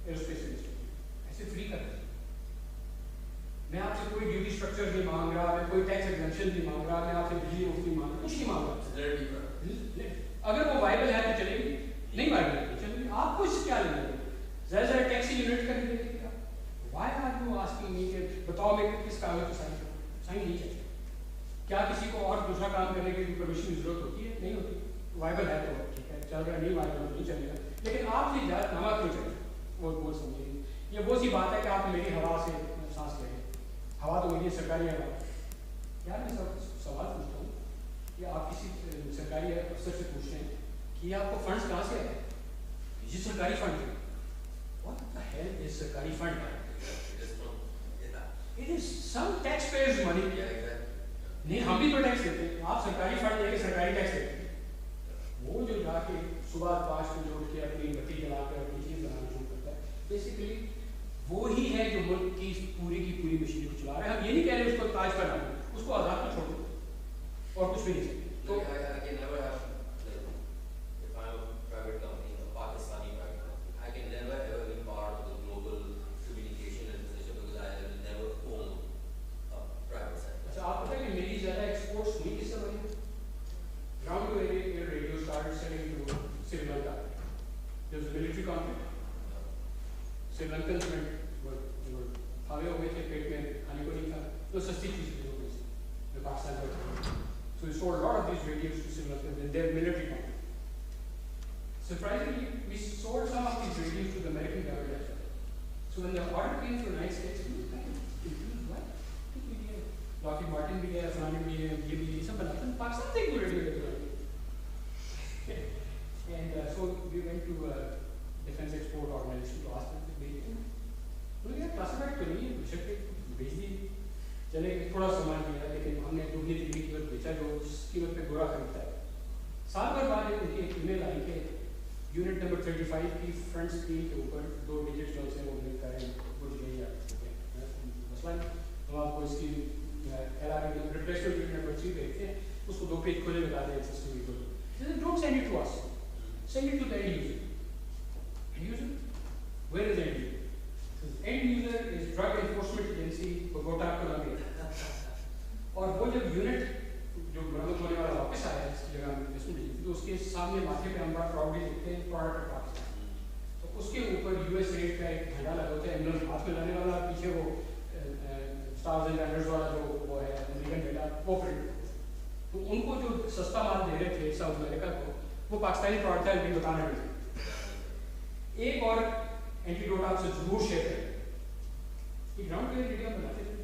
एरोस्पेस इंडस्ट्री ऐसे फ्री कर दें. मैं आपसे कोई ड्यूटी स्ट्रक्चर नहीं मांग रहा, मैं कोई टैक्स एग्जेम्पशन नहीं मांग रहा, मैं आपसे बिजली मुफ्त नहीं मांग रहा, कुछ नहीं मांग रहा. अगर वो वायबल है तो चलेगी, नहीं वायबल है तो चलेगी. आपको इससे क्या लेना है? जरा टैक्सी यूनिट कर दीजिए. Why are you asking me कि बताओ मैं किस कागज पर साइन करूँ? साइन नहीं चाहिए. क्या किसी को और दूसरा काम करने की परमिशन की जरूरत होती है? नहीं होती. वायबल है तो ठीक है चल रहा, नहीं वायबल नहीं चलेगा. लेकिन आपसे इजाजतनामा क्यों चाहिए? वो समझिए. ये वो सी बात है कि आप मेरी हवा से सांस ले. हवा तो मेरी सरकारी हवा. यार मैं सवाल पूछता हूँ कि आप किसी सरकारी अफसर से पूछते हैं कि आपको फंड्स कहाँ से आए? ये सरकारी फंड है. What the hell is सरकारी fund? It is some taxpayers' money. नहीं हम भी तो टैक्स देते हैं. आप सरकारी फंड लेके सरकारी टैक्स देते हैं. वो जो जाके सुबह 5 बजे उठ के अपनी बत्ती जला के अपनी चीज़ बनाना शुरू करता है, बेसिकली वो ही है जो मुल्क की पूरी मशीन को चला रहा है. हम ये नहीं कह रहे उसको ताज पर डालें, उसको आज़ाद तो छोड़ दो और कुछ भी नहीं सकते. तो I can never have, if I'm a private company, a Pakistani private company, I can never ever be part of the global communication administration because I will never own a private sector. अच्छा आप पता है कि मेरी ज़्यादा exports हुई किससे बनी? Ground to air radio started selling to Sri Lanka. There was a military conflict. Sri Lankans were भागे हो गए थे, पेट में खाने को नहीं था, तो सस्ती चीज़ थी लोगों से, जो पाकिस्तान का. So we sold a lot of these radios to Sri Lanka in their military conflict. Surprisingly, we sold some of these radios to the American government as well. So when the order came from the United States, we were kind of confused. What? Lockheed Martin भी है, फलाने भी है, ये भी है, सब बनाते हैं. पाकिस्तान से क्यों रेडियो लेते हैं? And so we went to a defense export organization to ask them to make it. बोले यार क्लासिफाइड तो नहीं है, बेशक भेज दी. चले थोड़ा सामान दिया, लेकिन हमने दुगनी तिगनी कीमत बेचा जो उस कीमत पे गोरा खरीदता है. साल भर बाद उनकी एक ईमेल आई कि यूनिट नंबर 35 की फ्रंट स्क्रीन के ऊपर 2 डिजिट जो से वो लिख कर बुझ गई या दो पेज खुले बता दें सिस्टम की खोलो. Don't send it to us. Send it to the end user. End user? Where is the end user? End user is drug enforcement agency Bogota Colombia. और वो जब यूनिट जो बरामद होने वाला वापस आया इसकी जगह इसमें तो उसके सामने माथे पे हम बड़ा प्राउडली लिखते हैं प्रोडक्ट पाकिस्तान. तो उसके ऊपर यूएस रेट का एक झंडा लगा होता है एम्बलम हाथ में लाने वाला पीछे वो स्टार्स एंड रनर्स वाला जो वो है अमेरिकन डेटा वो प्रिंट. तो उनको जो सस्ता माल दे रहे थे साउथ अमेरिका को वो पाकिस्तानी प्रोडक्ट है इनकी दुकान में. एक और एंटीडोट आपसे जरूर शेयर करें कि ग्राउंड पे मीडिया बनाते थे.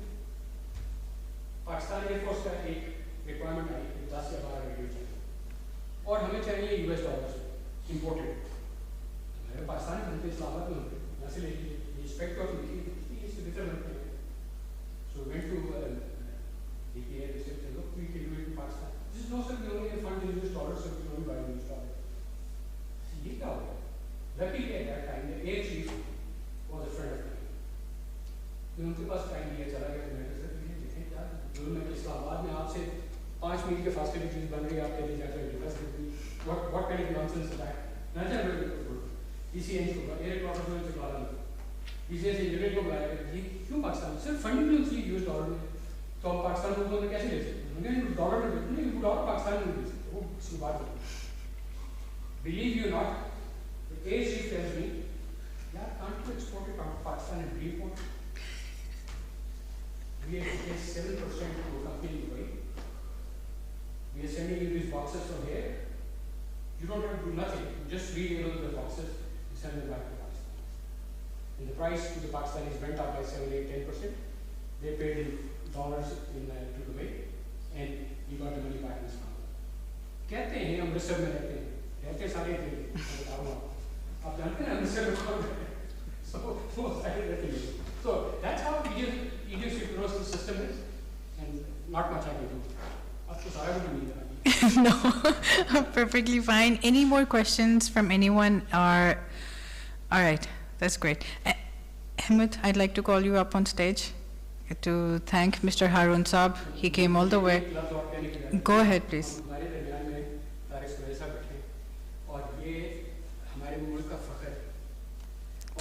पाकिस्तान एयरफोर्स का एक रिक्वायरमेंट आई 10 या 12 रेडियो चाहिए और हमें चाहिए यूएस डॉलर्स इम्पोर्टेड. हमारे पाकिस्तान में बनते इस्लामाबाद में होते यहाँ से लेके ये स्पेक्ट ऑफ लिखी इससे बेहतर बनते हैं. So went to DPA they said look we can do it in Pakistan. This is no sir we only fund in US dollars so we can only buy in US dollars. ये क्या हो गया? Luckily at that time the air chief was a friend of mine. मैं उनके पास time लिया चला गया तो मैंने सर ये देखें क्या जो मैं इस्लामाबाद में आपसे 5 मील के फासले की चीज़ बन रही है आप कहते जाकर डिस्कस करती what kind of nonsense is that? Nothing really good. ECN को एयरक्राफ्ट में चला रहा हूँ. ECN से यूनिट को बुलाया ये क्यों पाकिस्तान सर फंडिंग नहीं होती US डॉलर में तो हम पाकिस्तान को उन्होंने कैसे ले सकते हैं डॉलर में नहीं डॉलर पाकिस्तान में ले सकते वो किसी बात नहीं. Believe you not the air chief tells me यार can't you export it out Pakistan and report we have to pay 7% to a company in Dubai. We are sending you these boxes from here. You don't have to do nothing. You just relabel the boxes and send them back to Pakistan. And the price to the Pakistanis went up by 7, 8, 10%. They paid in dollars in to Dubai, and you got the money back in Islam. कहते हैं अमृतसर में रहते हैं, रहते सारे थे, आप जानते हैं अमृतसर में कौन है? So वो सारे रहते हैं. So that's how idiosyncratic the system is, and not much I can do. अब तो सारा कुछ नहीं है. No, perfectly fine. Any more questions from anyone? Or, all right, that's great. Ahmed, I'd like to call you up on stage to thank Mr. Haroon Saab. He came all the way. Go ahead, please. हमारे दरमियान में तारिक सुरेश साहब बैठे और ये हमारे मुल्क का फख्र है.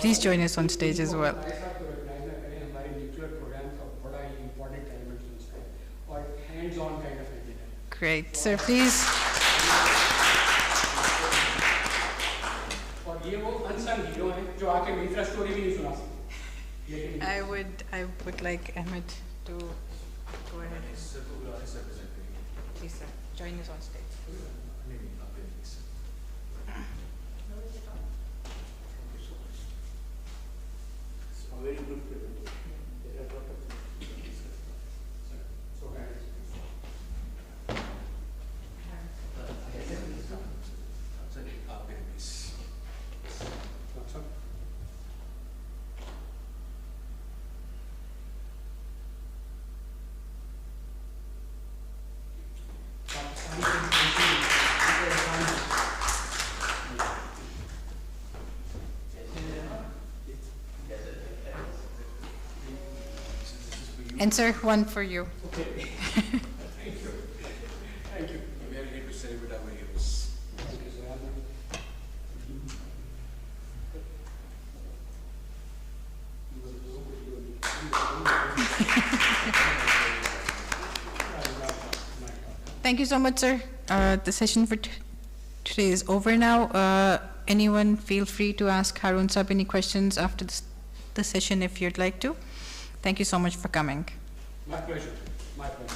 Please join us on stage as well. Tariq साहब को recognize ना करें हमारे न्यूक्लियर प्रोग्राम का बड़ा ही important element है उसका और hands on kind of engineer. Great, sir, please. और ये वो unsung hero हैं जो आके मित्रा स्टोरी भी नहीं सुना सकते. I would like Ahmed to go ahead. Please, sir, join us on stage. Very good presentation. So And sir, one for you. okay. Thank you. Thank you. We are here to celebrate our heroes. Thank you, sir. Thank you so much, sir. The session for today is over now. Anyone feel free to ask Haroon Saab any questions after the session if you'd like to. Thank you so much for coming. My pleasure. My pleasure.